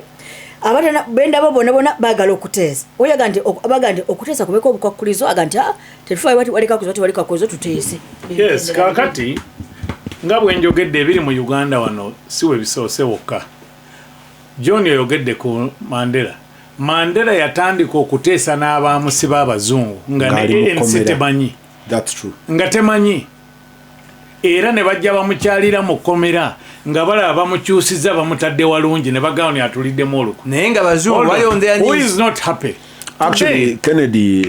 Abatana benda babona bagala okuteesa. Oyaga nti abaga nti okuteesa kubeko obukwakkulizo aga nti tetufayo waleka kuzo waleka kuzo tuteese. Yes, kakati nga bwe njogedde ebiri mu Uganda wano siwe bisoose wokka. John yayogedde ku Mandela. Mandela yatandika okuteesa n'abaamusiba abazungu nga ne ANC temanyi. That's true. Nga temanyi. Era ne bajja bamukyalira mu kkomera nga balaba bamukyusiza bamutadde walungi ne bagamba ni atuliddemu olukwe. Naye nga bazungu bali on their knees. Who is not happy? Actually Kennedy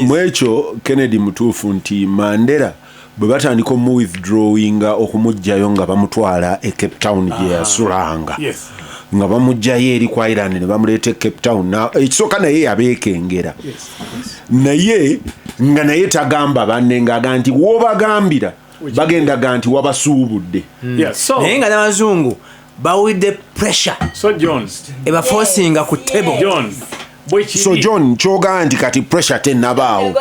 mwekyo Kennedy mutuufu nti Mandela bwe batandika omu-withdrawinga okumugjayo nga bamutwala e Cape Town gye yasulanga. Yes. Nga bamugjayo eri kwa Ireland ne bamuleeta e Cape Town. Ekisooka naye yabeekengera. Naye nga naye tagamba banne ng'aga nti w'obagambira bagendaga nti wabasuubudde. Naye nga n'abazungu bawidde pressure. So John ebaforcinga ku table. John So John kyogaa nti kati pressure tennabaawo.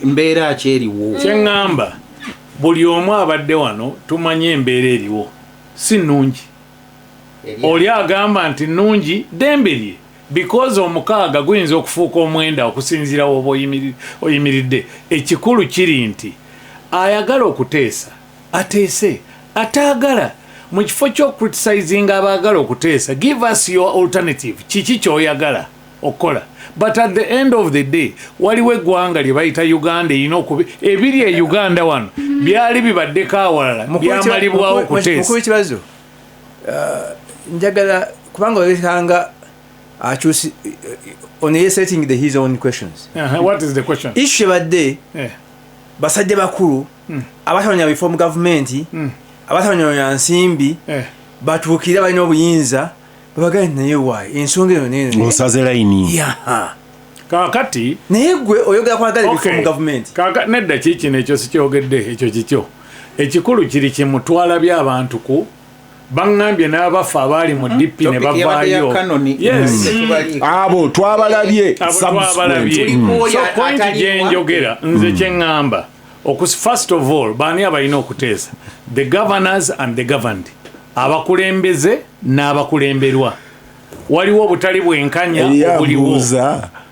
Mbeera ki eriwo? Kyeŋŋamba buli omu abadde wano tumanye embeera eriwo si nnungi. Oli agamba nti nnungi ddembe lye because omukaaga guyinza okufuuka omwenda okusinziira woba oyimiridde. Ekikulu kiri nti ayagala okuteesa ateese, ataagala mu kifo ky'okritisayizinga abaagala okuteesa, give us your alternative. Kiki ky'oyagala okukola? But at the end of the day waliwo eggwanga lye bayita Uganda erina okuba ebiri e Uganda wano byali bibaddeko awalala byamalibwawo okuteesa. Mukulu w'ekibazo njagala kubanga olekanga akyusi on setting his own questions. What is the question? Issue badde basajja bakulu abatanoonya bifo mu gavumenti abatanoonya nsimbi batuukira balina obuyinza babagane naye waayi ensonga eno nene osaze layini kaakati naye gwe oyogera kwagala ebifo mu gavumenti nedda kiikino ekyo sikyogedde ekyo kikyo ekikulu kiri kimutwala by'abantu ku baŋŋambye n'abafa abaali mu DP ne bavaayo abo twabalabye so point gye njogera nze kye ŋŋamba first of all baani abalina okuteesa the governors and the governed, abakulembeze n'abakulemberwa. Waliwo obutali bwenkanya obuliwo.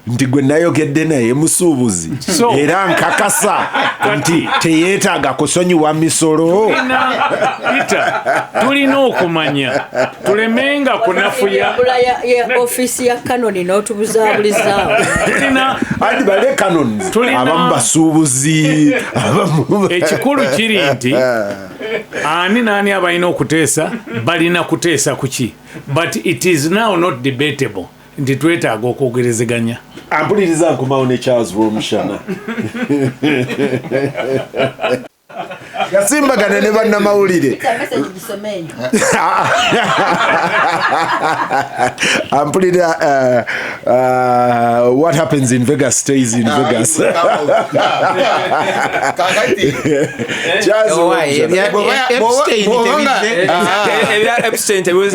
Nti gwe nayogedde naye musuubuzi era nkakasa nti teyeetaaga kusonyiwa misolo. Tulina okumanya tulemenga kunafuya ofisi ya kanoni n'otubuzabulizaawo. Andi bale kanoni abamu basuubuzi. Ekikulu kiri nti ani naani abalina okuteesa balina kuteesa kuki, but it is now not debatable nti twetaaga okwogerezeganya. Ampuliriza nkomawo ne Charles Rw'omushana yasimbagana ne bannamawulire. Ampulira what happens in Vegas stays in Vegas.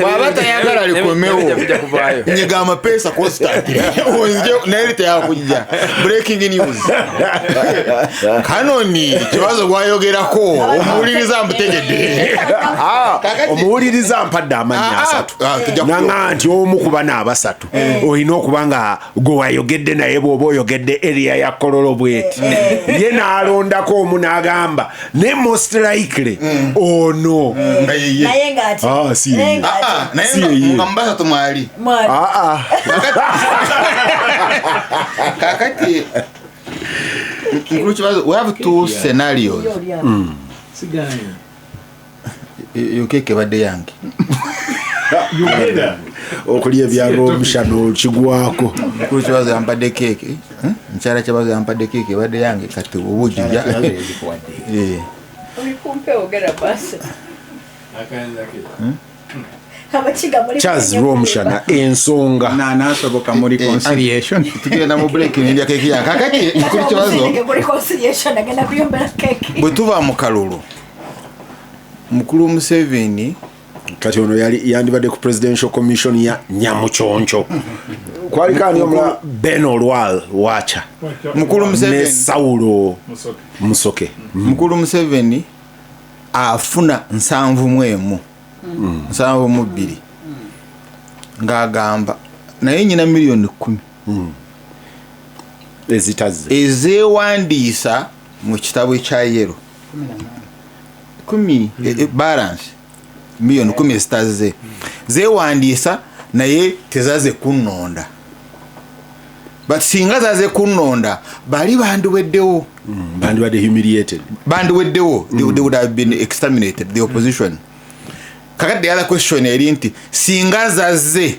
Wabatayagala likomewo nyiga amapesa constant breaking news kanoni kibazo gwayogerako omuwuliriza mbutegedde omuwuliriza mpadde amanya asatu nanga nti omu kuba n'abasatu olina okuba nga gwe wayogedde naye bw'oba oyogedde area ya kololo bweti ye n'alondako omu n'agamba ne most likely ono naye ng'ati mubasatu mwali kakati we have two scenarios. Yokeke badde yange okulya ebyalo omushana okigwako kibazo yampadde keeke nkyala kibazo yampadde keeke badde yange kati obujja Charles Rw'omushana ensonga nasoboka mu reconciliation tugenda mu break n'endya keeke yange kakati mukulu kibazo bwe tuva mu kalulu mukulu Museveni kati ono yandibadde ku presidential commission ya Nyamuchoncho kwalikani omula Ben Olwal wacha mukulu Museveni ne Saulo Musoke mukulu Museveni afuna 71 7 ngagamba naye nyina milioni 10 ezitaze ezewandiisa mu kitabo ekya yero 10 balance milioni 10 zitaze zewandiisa naye tezaze kunnonda but singa zaze kunnonda bali bandiweddewo bandibadde humiliated bandiweddewo they would have been exterminated the opposition kakati the other question eri nti singa zaze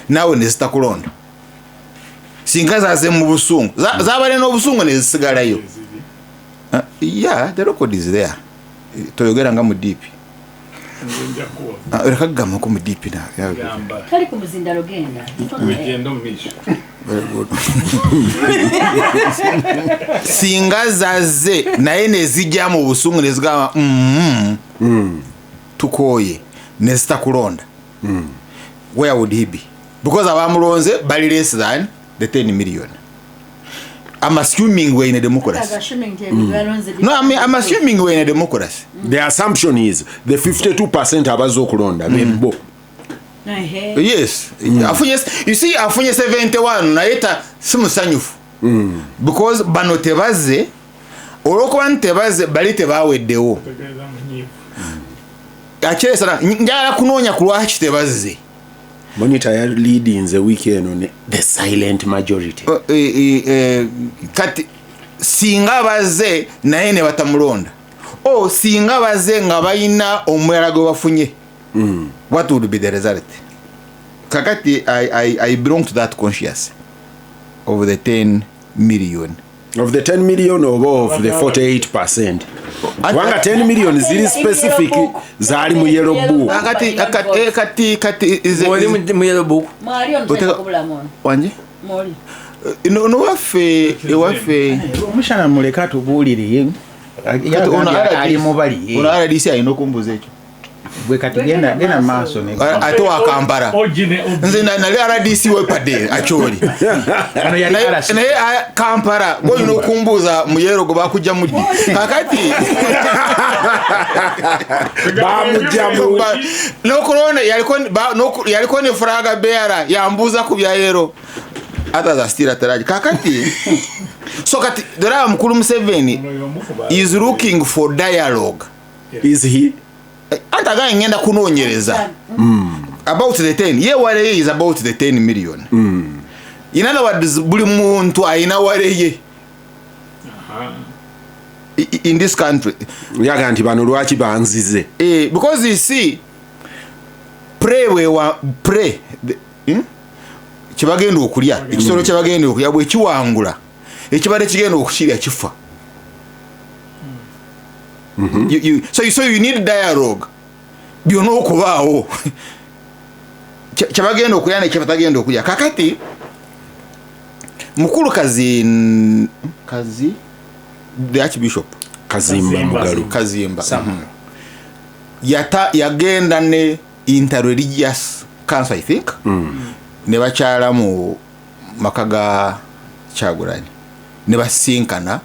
nawe nezitakulonda singa zaze mu busungu zabale n'obusungu nezisigalayo yeah the record is there toyogera nga mu deep reka kugamba ko mu deep na kali ku muzindalo genda singa zaze naye nezijja mu busungu nezigamba tukoye nezitakulonda where would he be because abamulonze bali less than the 10 million. I'm assuming we're in a democracy. No, I'm assuming we're in a democracy. The assumption is the 52% abazokulonda bembo. Yes. You see, afunye 71 naeta simusanyufu. Because bano tebaze olwokuba ntebaze bali tebaweddewo. Akire sana njala kunoonya ku lwaki tebaze. Monitor ya leading the weekend on the silent majority. Kati singa baze naye ne batamulonda. Singa baze nga bayina omwera gwe bafunye. What would be the result? Kakati I belong to that conscious of the 10 million. Of the 10 million or of the 48%? Wanga 10 million zili specific zali mu yellow book. Kati is mu yellow book. Mari onzeka kubula mono. Wanje? Mori. No wafe omushana muleka tubulire ali mubali. Ona RDC ayino kumbuza ekyo. Bwe kati genda maaso ne ate wakampara nze nali RDC wepade acholi naye kampara goyina okumbuuza muyero gwe bakujja muddi kakati bamujja mu nokulona yaliko ne furaga beara yambuuza ku bya yero others are still ataraji kakati so kati dora mukulu Museveni is looking for dialogue. Is he? Antaga ngenda kunoonyereza about the 10 ye wale is about the 10 million. In other words buli muntu ayina wale ye in this country yaga nti bano lwaki banzize because you see pray kibagenda okulya ekisolo kyabagenda okulya bwe kiwangula ekibadde kigenda okukirya kifa. So you need dialogue. Byonna okubaawo kyabagenda okulya nekyabatagenda okulya kakati mukulu kazi the Archbishop Kazimba Mugalu Kazimba yagenda ne interreligious council I think ne bakyala mu makaga Kyagulanyi ne basinkana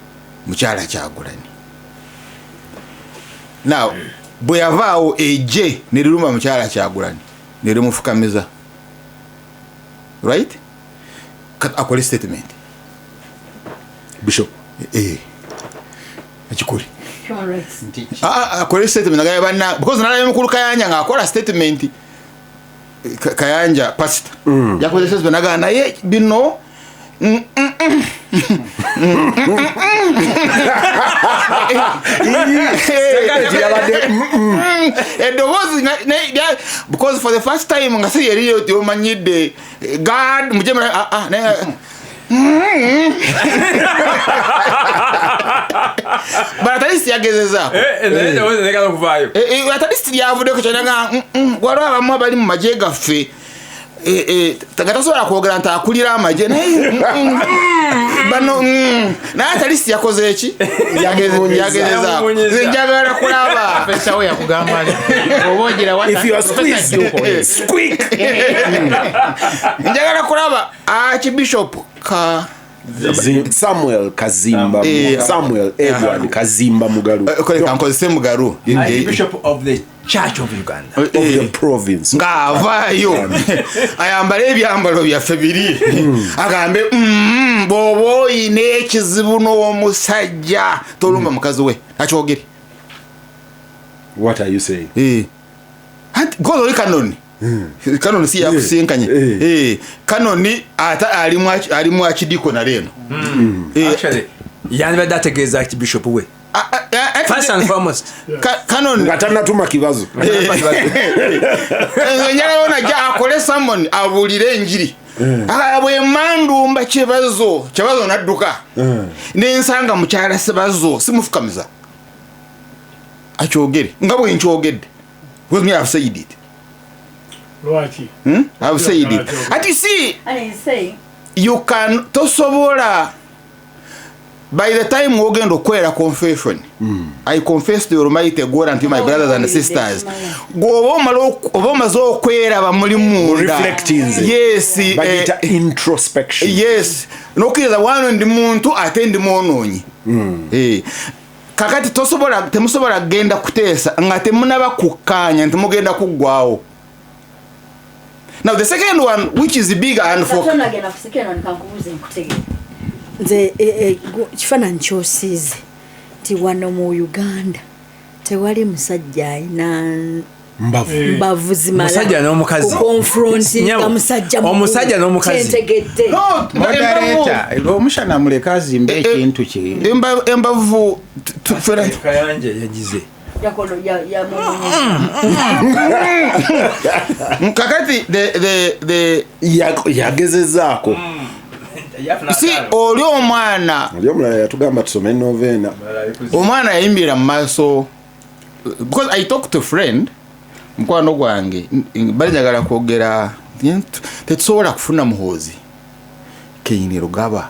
mukyala Kyagulanyi. Now bwe yavaawo eje ne liruma mukyala Kyagulanyi ne limufukamiza right akole statement Bishop akikuli akole statement nagaye banna because nalaye mukulu Kayanja ng'akola statement Kayanja pastor yakoze statement nagana naye bino because for the first time ngasi yeriyo yomanyide God mujemera but at least yagezeza negalo kuvayo at least yavude ko cyanga waro abamu bali mu maje gaffe tagatasobola kwogera nti akulira amaje bano na at least yakoze eki yagezeza njagala kulaba pesa we yakugamba obongira wata if you are squeak njagala kulaba Archbishop Samuel Kazimba Samuel Edward Kazimba Mugalu kankozese Mugalu Bishop of the Church of Uganda of the province ngavayo ayambala ebyambalo byaffe biri agambe bobo ine ekizibu n'omusajja tolumba mukazi we akyogere. What are you saying? God oli kanoni Kanoni si yakusinkanye Kanoni ata alimu akidiko na leno actually yani badategeeza Bishop we first and foremost Kanoni ngatana tuma kibazo nyala ona ja akole summon abulire enjiri bwe mandumba kibazo nadduka nensanga mukyala sebazo simufukamiza akyogere nga bwe nkyogedde because me have said it I've said it and you see you can tosobola by the time ogenda okwera confession I confess to Almighty God and to my brothers and sisters oba omaze okwera bamuli munda yes bagita introspection yes nokiriza wano ndi muntu ate ndi mwononyi kakati temusobola genda kuteesa nga temunaba kukkaanya nti mugenda kuggwawo. Now the second one which is bigger and for nze kifaananyi kyosiize nti wano mu Uganda tewali musajja ayina mbavu zimala musajja n'omukazi omusajja n'omukazi moderator omushana muleka azimbe ekintu kye embavu kayanje yagize kakati the yagezezaako si oli omwana yatugamba tusome novena omwana yayimbira mu maaso because I talked to a friend mukwano gwange bali njagala kwogera tetusobola kufuna muhoozi Keine Rugaba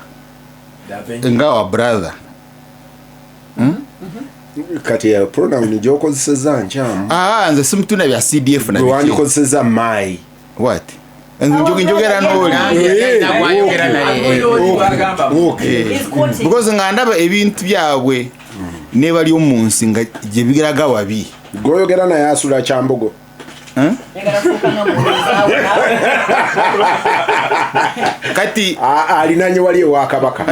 nga wa brother kati ya pronoun gyokozeseza nkyamu nze simutuna bya CDF na wandikozeseza mai what njogera n'oli because nga ndaba ebintu byabwe ne bali omunsi nga gye bigiraga wabi goyogera naye asula Kyambogo kati alinanye wali ewa Kabaka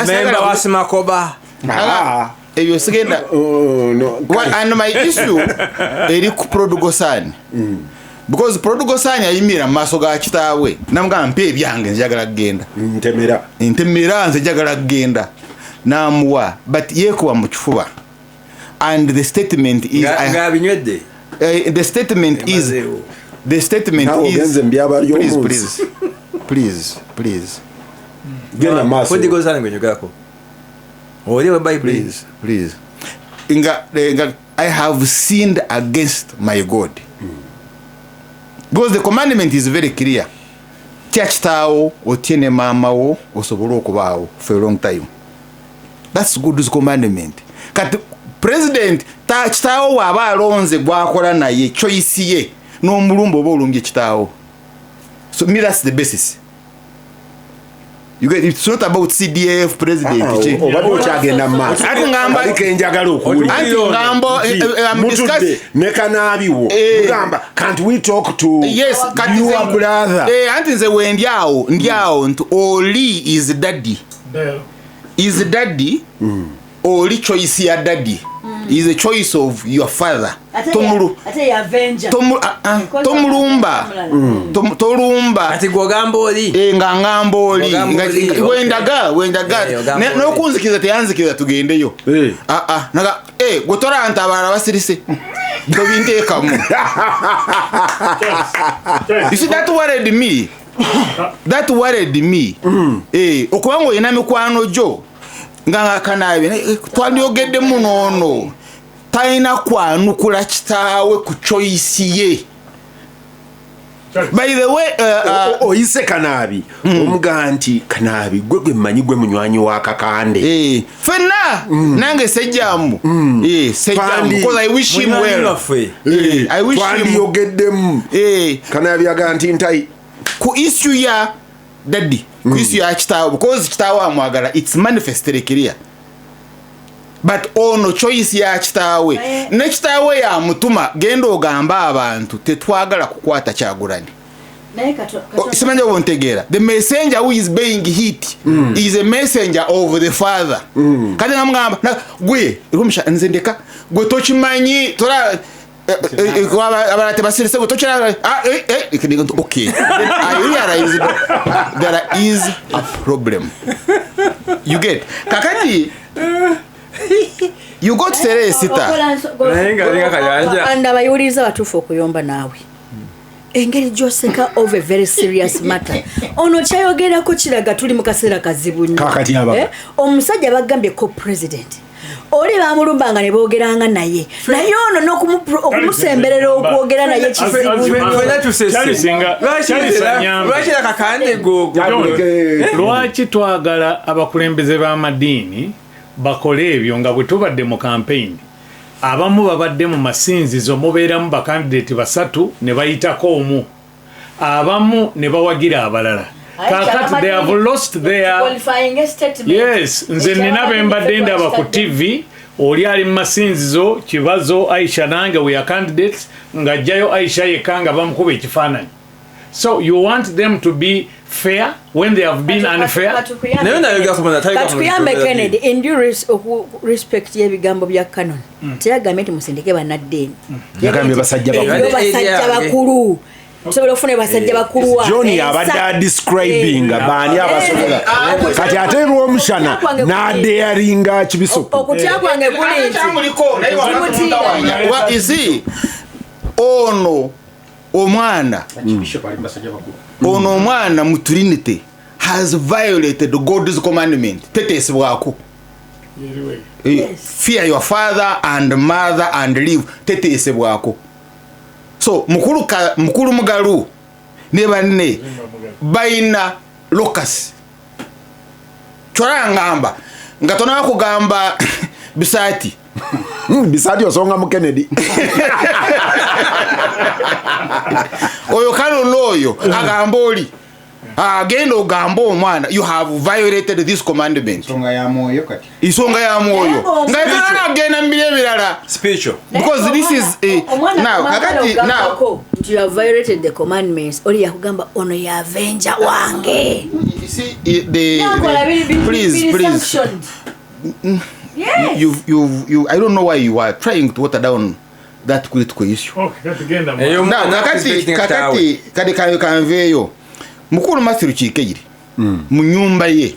memba wa Simakoba ebyo sigenda and my issue eri ku Prodigal Son because Prodigal Son ayimira maaso ga kitaawe namugamba mpe ebyange njagala kugenda ntemera nze njagala kugenda namuwa but yekuba mu kifuba and the statement is the statement is please gena maaso Prodigal Son ngonyogako oliwe Bible please inga I have sinned against my God because the commandment is very clear kyakitaawo otiene maamawo osobola okubaawo for a long time. That's God's commandment. Kati president kitaawo waaba alonze gwakola naye choice ye n'omulumba oba olumbye kitaawo. So me that's the basis. You get it's not about CDF president obadde okyagenda mu maaso ati ngamba aliko enjagala okuwulira ati ngambo mutudde ne kanaabiwo ngamba can't we talk to yes your brother anti nze wendyaawo nti oli is daddy oli choice ya daddy is a choice of your father. Tomulumba ati gwogamba oli nga ngamba oli wendaga n'okunzikiza teyanzikiza tugendeyo naga gwetoranta abalala basirise tobinteekamu. You see that worried me okubanga olina mikwano gyo nga kanaabe twandiyogedde munono talina kwanukula kitaawe ku choice ye. By the way oyise kanaabi omugaa nti kanaabi gwe mmanyi gwe munywanyi wa Kakande fenna nange sejjamu because I wish him well. I wish him twandiyogeddemu kanaabi agaa nti ntai ku issue ya daddy ku issue ya kitaawe because kitaawe amwagala it's manifestly clear but ono choice ya kitaawe ne kitaawe ya mutuma genda ogamba abantu tetwagala kukwata Kyagulanyi simanya obontegeera the messenger who is being hit is a messenger of the father kati namugamba gwe rumusha nzendeka gwe tokimanyi tola abalate basirise gutochera okay. I realize there is a problem. You get kakati you got tere sita anda bayuliza batufu okuyomba nawe engeri joseka of a very serious matter ono chayogera ko kiraga tuli mukasera kazibu nnyo kakati aba omusajja bagambye ko president oli bamulumbanga ne boogeranga naye ono n'okumusemberera okwogera naye kizibu lwaki twagala abakulembeze b'amadiini bakole ebyo nga bwe tubadde mu campaign abamu babadde mu masinzizo mubeeramu bakandidate basatu ne bayitako omu abamu ne bawagira abalala kakati they have lost their qualifying statement. Yes, nze nina bembadde ndaba ku TV oli ali mu masinzizo kibazo Aisha nange we are candidates ngajjayo Aisha yekanga bamukuba ekifaananyi. So you want them to be fair when they have been unfair? Kuyambe Kennedy in due respect y'ebigambo bya Canon teyagambye nti musindike bannaddeeni yagambye basajja bakulu osobola ofuna basajja bakulu wa Johnny abadde describing baani abasobola kati ate lw'omushana n'adeyaringa kibisopo okutya kwange kuli what is he ono omwana mu Trinity has violated God's commandment tetesibwako fear your father and mother and live tetesibwako. So mukulu mugalu ne banne baina locus chora ngamba ngatona kugamba bisati bisati osonga mu Kennedy oyo kalo loyo agamba oli agenda ogamba omwana you have violated this commandment. Isonga ya moyo kati isonga ya moyo ngaitana agenda mbire birala spiritual because this is now kakati now you have violated the commandments oli yakugamba ono ya avenger wange. You see please yes. you I don't know why you are trying to water down that critical issue. Okay, katugenda now kakati kadi kanveyo mukuru Matthew Chikegiri mu nyumba ye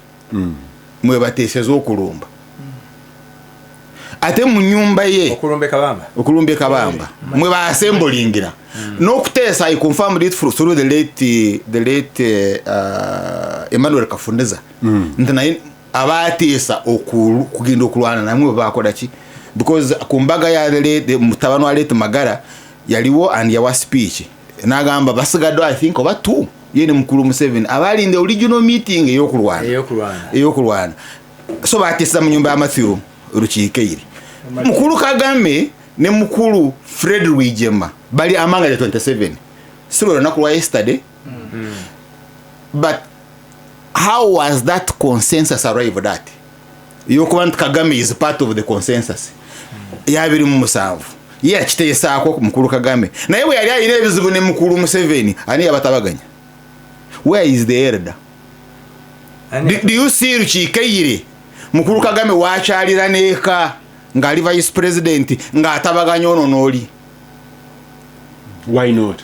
mwe bateseza okulumba ate mu nyumba ye okulumbe kabamba mwe ba assemblingira n'okutesa I confirmed it through the late Emmanuel Kafundeza ntana abatesa kugenda okulwana namwe bakola ki because kumbaga ya the mutabano wa late Magara yaliwo and yawa speech nagamba basigadde I think oba 2 yene mukuru Museveni abali in the original meeting eyokulwana so batesa mu nyumba ya Matthew Ruchikegiri mukuru Kagame ne mukuru Fred Rwigema bali amanga 27 silo na kulwa yesterday but how was that consensus arrived at? Yokuba Kagame is part of the consensus yabiri mu musanvu ye akiteyesa ako mukuru Kagame naye we yali ayire ebizibu ne mukuru Museveni ani yabatabaganya. Where is the elder? Do you see Ruchikegiri mukuru Kagame wachalira neka ngali vice president nga atabaganya ono noli? Why not?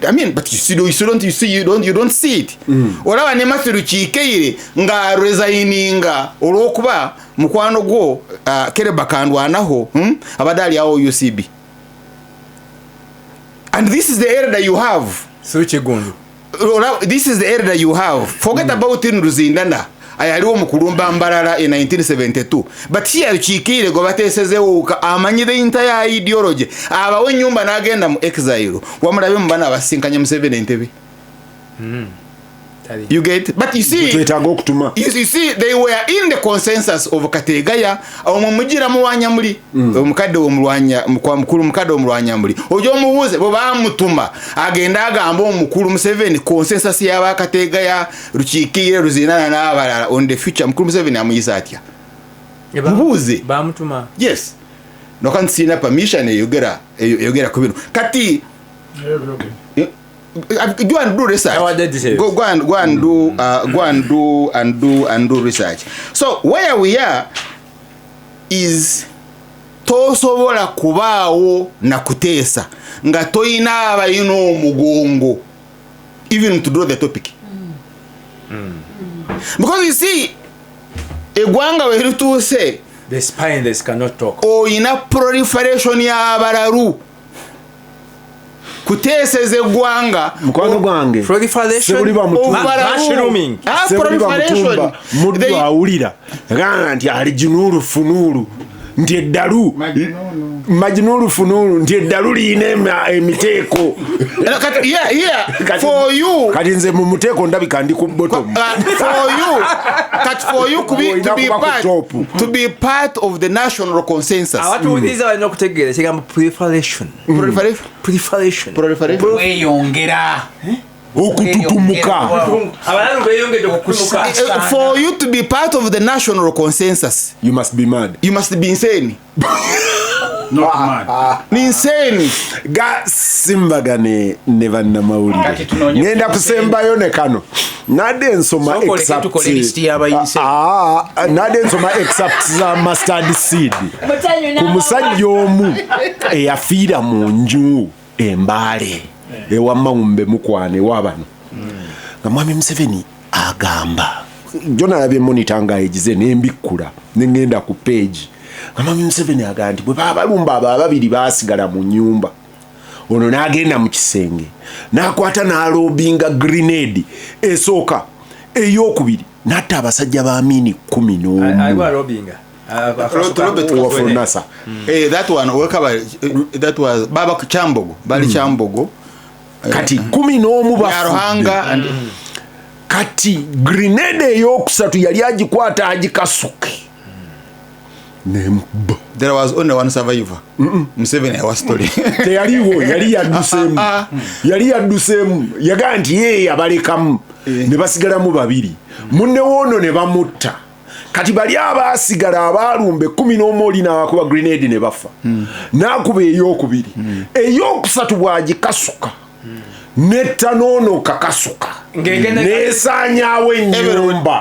I mean, but you don't see it. Olawa ne Matthew Ruchikegiri nga resigninga olwokuba mukwano gwo Kereba kandwanaho abadali awo UCB. And this is the elder you have. This is the elder you have. Forget about in Ruzindana. Ayaliwo mukulumba mbalala in 1972. But here Ruchikegiri go batesezewo amanyi the entire ideology. Abawe nyumba nagenda mu exile. Wamulabe mbana abasinkanya Museveni entebe. You get? But you see, you see, they were in the consensus of Kategaya. Omumugira muwanya muri, omukadde omulwanya, mukuru mukadde omulwanya muri. Ojo mubuze bo bamutuma agenda agamba omukuru Museveni consensus yaba Kategaya Ruchikegiri Ruzinana n'abalala on the future mukuru Museveni amuyisa atya. Mubuze bamutuma. Yes. No kan sina permission yogera kubino. Kati go and do research. Go and do research. So where we are is tosobola kubaawo na kuteesa nga toyina abayina omugongo even to draw the topic. Because you see, eggwanga we lituuse, the spineless cannot talk. Oyina proliferation y'abalalu kuteeseza eggwanga mukwano gwange proliferation mushrooming muddu awulira gamba nti ali junuru funuru nti eddalu majinuru funuru nti eddalu liyina emiteeko for you kati nze mu muteeko ndabika ndi ku bottom for you to be part of the national consensus. Abatuuliza balina okutegeera ekigambo proliferation weyongera okututumuka abalalu beyongedde okututumuka. For you to be part of the national consensus, you must be mad, you must be insane. Not mad. Insane. Simbagane ne bannamawulire ngenda kusembayo ne kano nadde nsoma excerpts za mustard seed ku musajja omu eyafiira mu nju Embaale ewa Mawumbe mukwane wabano nga Mwami Museveni agamba jona labye monitor nga egize nembikkula ngenda ku page nga Mwami Museveni agamba nti bwe babalumba ababiri basigala mu nyumba ono n'agenda mu kisenge n'akwata n'alobinga grenade esooka ey'okubiri n'atta abasajja ba Amini 11. That was Baba Kyambogo, Bali Kyambogo. Kati 11 bafudde. Kati grenade ey'okusatu yali agikwata agikasuke. There was only one survivor. Museveni was story. Teyaliwo yali yadduseemu yagaa nti ye yabalekamu ne basigalamu babiri munne woono ne bamutta kati bali abasigala abalumbe 11 oli n'akuba grenade ne bafa n'akuba ey'okubiri ey'okusatu bw'agikasuka n'ettanono kakasuka n'esaanyaawo ennyumba.